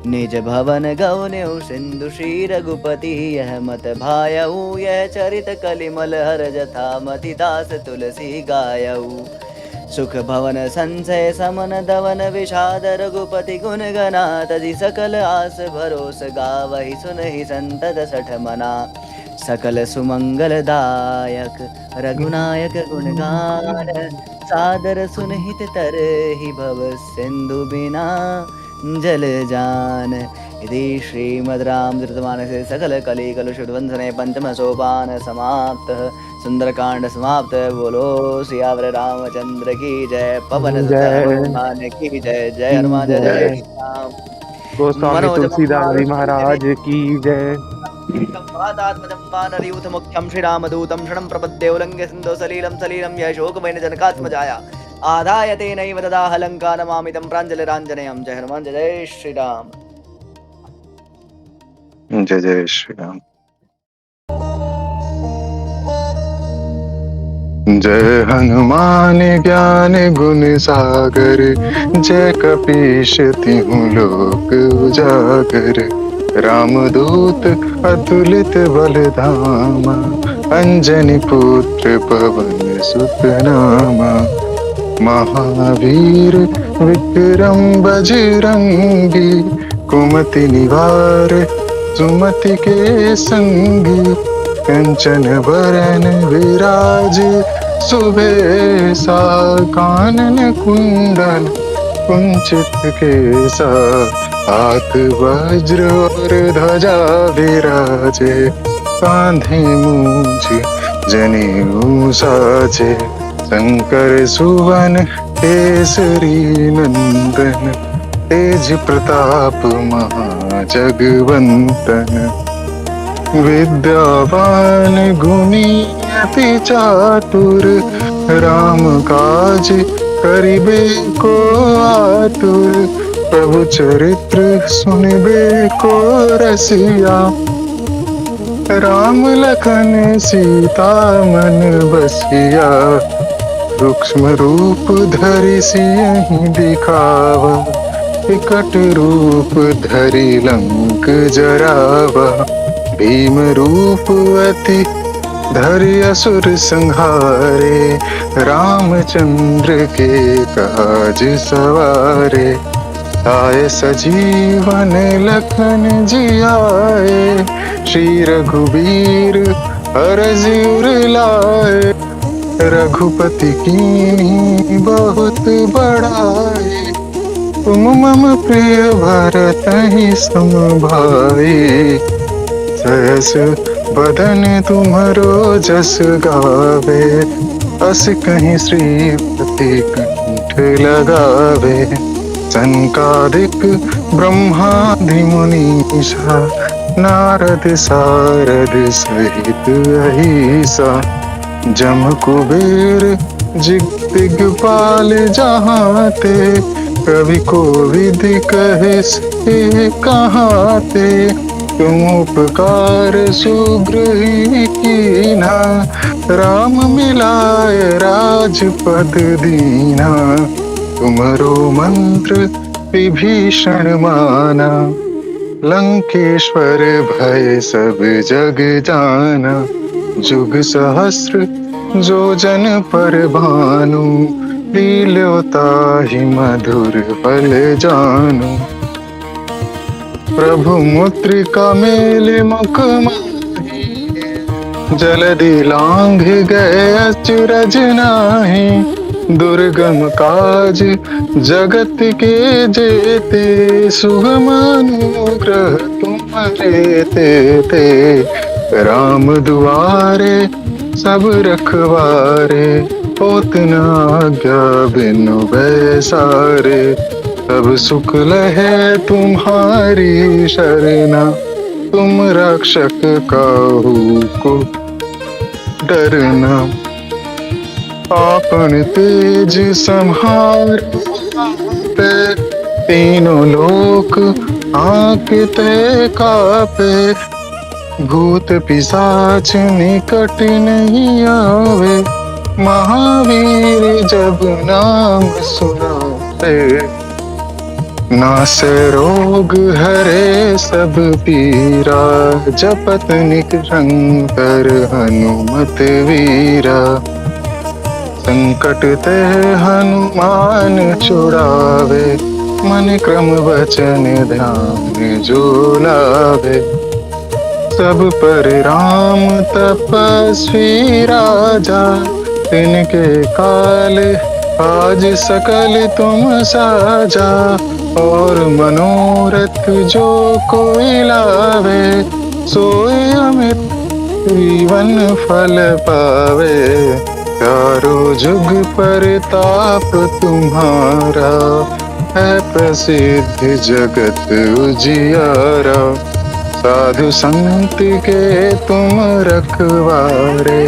[SPEAKER 1] निज भवन गौन्यौ सिंधु श्री रघुपति यह मत भायऊ यह चरित कलिमल हर जथा मति दास तुलसी गायऊ सुख भवन संचय समन दवन विषाद रघुपति गुण गना तजि सकल आस भरोस गावहि सुनहि संतत सठ मना सकल सुमंगल दायक रघुनायक गुणगान सादर सुनहित तरहि भव सिंधु बिना जल जान इति श्रीमद् रामचरितमानसे सकल कली कलुषध्वंसने पंचम सोपान समाप्तः सुंदरकांड समाप्त। बोलो सियावर रामचंद्र की जय। पवन सुत
[SPEAKER 3] जय
[SPEAKER 1] हनुमान की जय। जय हनुमान जय जय
[SPEAKER 3] जय।
[SPEAKER 1] श्री राम।
[SPEAKER 3] गोस्वामी
[SPEAKER 1] मनोजवं
[SPEAKER 3] तुलसीदास जी
[SPEAKER 1] मारुतिं
[SPEAKER 3] महाराज की जय।
[SPEAKER 1] वातात्मजं वानरयूथ मुख्यं श्रीरामदूतं शरणं प्रपद्ये उल्लङ्घ्य सिन्धो सलीलं सलीलं यः शोकमेन जनकात्मजाया आदाय तेनैव ददाह लङ्कानमामितं प्राञ्जलिराञ्जनेयं। जय हनुमान जय जय श्री राम।
[SPEAKER 4] जय जय श्री राम। जय हनुमान ज्ञान गुण सागर जय कपीश तिहु लोक उजागर रामदूत अतुलित बल धामा अंजनी पुत्र पवन सुत नामा महावीर विक्रम बजरंगी कुमति निवार सुमति के संगी कंचन बरन विराज सुबेसा कानन कुंडल कुंचित केसा हाथ वज्र और ध्वजा विराजे कांधे मूंज जनेऊ साजे शंकर सुवन केसरी नंदन तेज प्रताप महाजगवंतन विद्यावान गुणी अति चातुर राम काज करिबे को आतुर प्रभु चरित्र सुनिबे को रसिया राम लखन सीता मन बसिया सूक्ष्म रूप धरि सियहि दिखावा विकट रूप धरि लंक जरावा भीम रूप अति धरि असुर संहारे रामचंद्र के काज सवारे आए सजीवन लखन जियाए श्री रघुबीर हरषि उर लाए रघुपति कीन्ही बहुत बड़ाई तुम मम प्रिय भरतहि सम भाई सहस बदन तुम्हरो जस गावे अस कहीं श्रीपति कंठ लगावे संकादिक ब्रह्मादि मुनीसा नारद सारद सहित अहिसा जम कुबेर दिग्पाल जहाँ ते कवि कोविद कहे से कहाँ ते तुम उपकार सुग्रही कीन्हा राम मिलाय राजपद दीना तुमरो मंत्र विभीषण माना लंकेश्वर भय सब जग जाना जुग सहस्र जो जन पर भानु लील्योताहि मधुर फल जानु प्रभु मुद्रिका मेल मुख माही जलधि लांघ गए अचरज नाही दुर्गम काज जगत के जेते सुगम अनुग्रह तुम्हारे ते राम दुआरे सब रखवारे होत न आज्ञा बिनु बैसारे सब सुख लहे तुम्हारी शरणा तुम रक्षक काहू को डरना आपन तेज संहार तीनों लोक आंकते कापे, भूत पिशाच निकट नहीं आवे, महावीर जब नाम सुनावे, नासे रोग हरे सब पीरा, जपत निरंतर हनुमत वीरा, संकट ते हनुमान छुड़ावे, मन क्रम वचन ध्यान जो लावे, सब पर राम तपस्वी राजा, तिनके काल आज सकल तुम साजा, और मनोरथ जो कोई लावे, सोई अमित जीवन फल पावे, चारों जुग परताप तुम्हारा, है प्रसिद्ध जगत उजियारा, साधु संत के तुम रखवारे,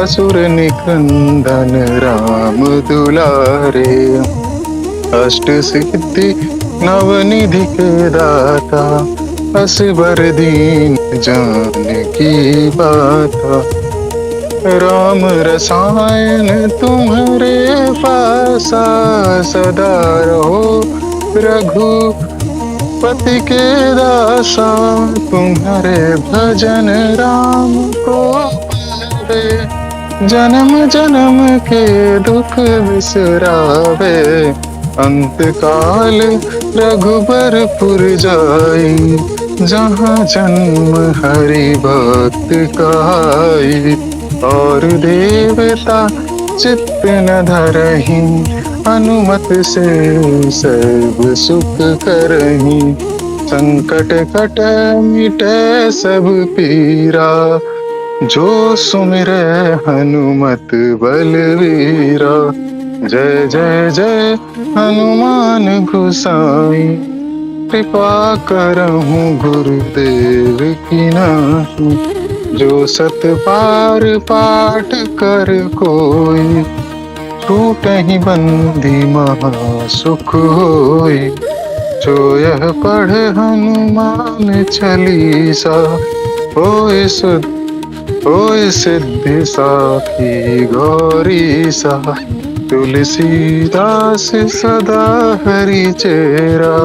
[SPEAKER 4] असुर निकंदन राम दुलारे, अष्ट सिद्धि नवनिधि के दाता, असबर दीन जानकी बाता, राम रसायन तुम्हारे पासा, सदा रहो रघुपति के दासा, तुम्हारे भजन राम को पावे, जन्म जन्म के दुख बिसरावे, अंत काल रघुबरपुर जाई, जहाँ जन्म हरि भक्त कहाई, और देवता चित्त न धरहि, हनुमत से सर्व सुख करहि, संकट कट मिटे सब पीरा, जो सुमिरै हनुमत बलवीरा, जय जय जय हनुमान गोसाई, कृपा करहु गुरुदेव की नाहि, जो सत बार पाठ कर कोई, छूटहि बंदी महा सुख होई, जो यह पढ़ हनुमान चालीसा, होय सिद्धि साखी गौरी सा, तुलसीदास सदा हरि चेरा,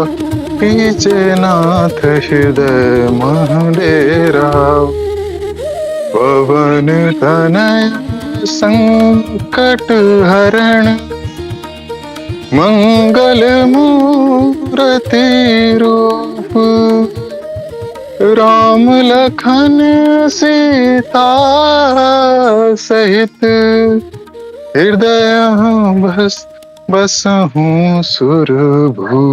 [SPEAKER 4] पीछे नाथ हृदय मह डेरा, पवन तनय संकट हरण, मंगल मूर्ति रूप, राम लखन सीता सहित, हृदय बसहु सुरभूप।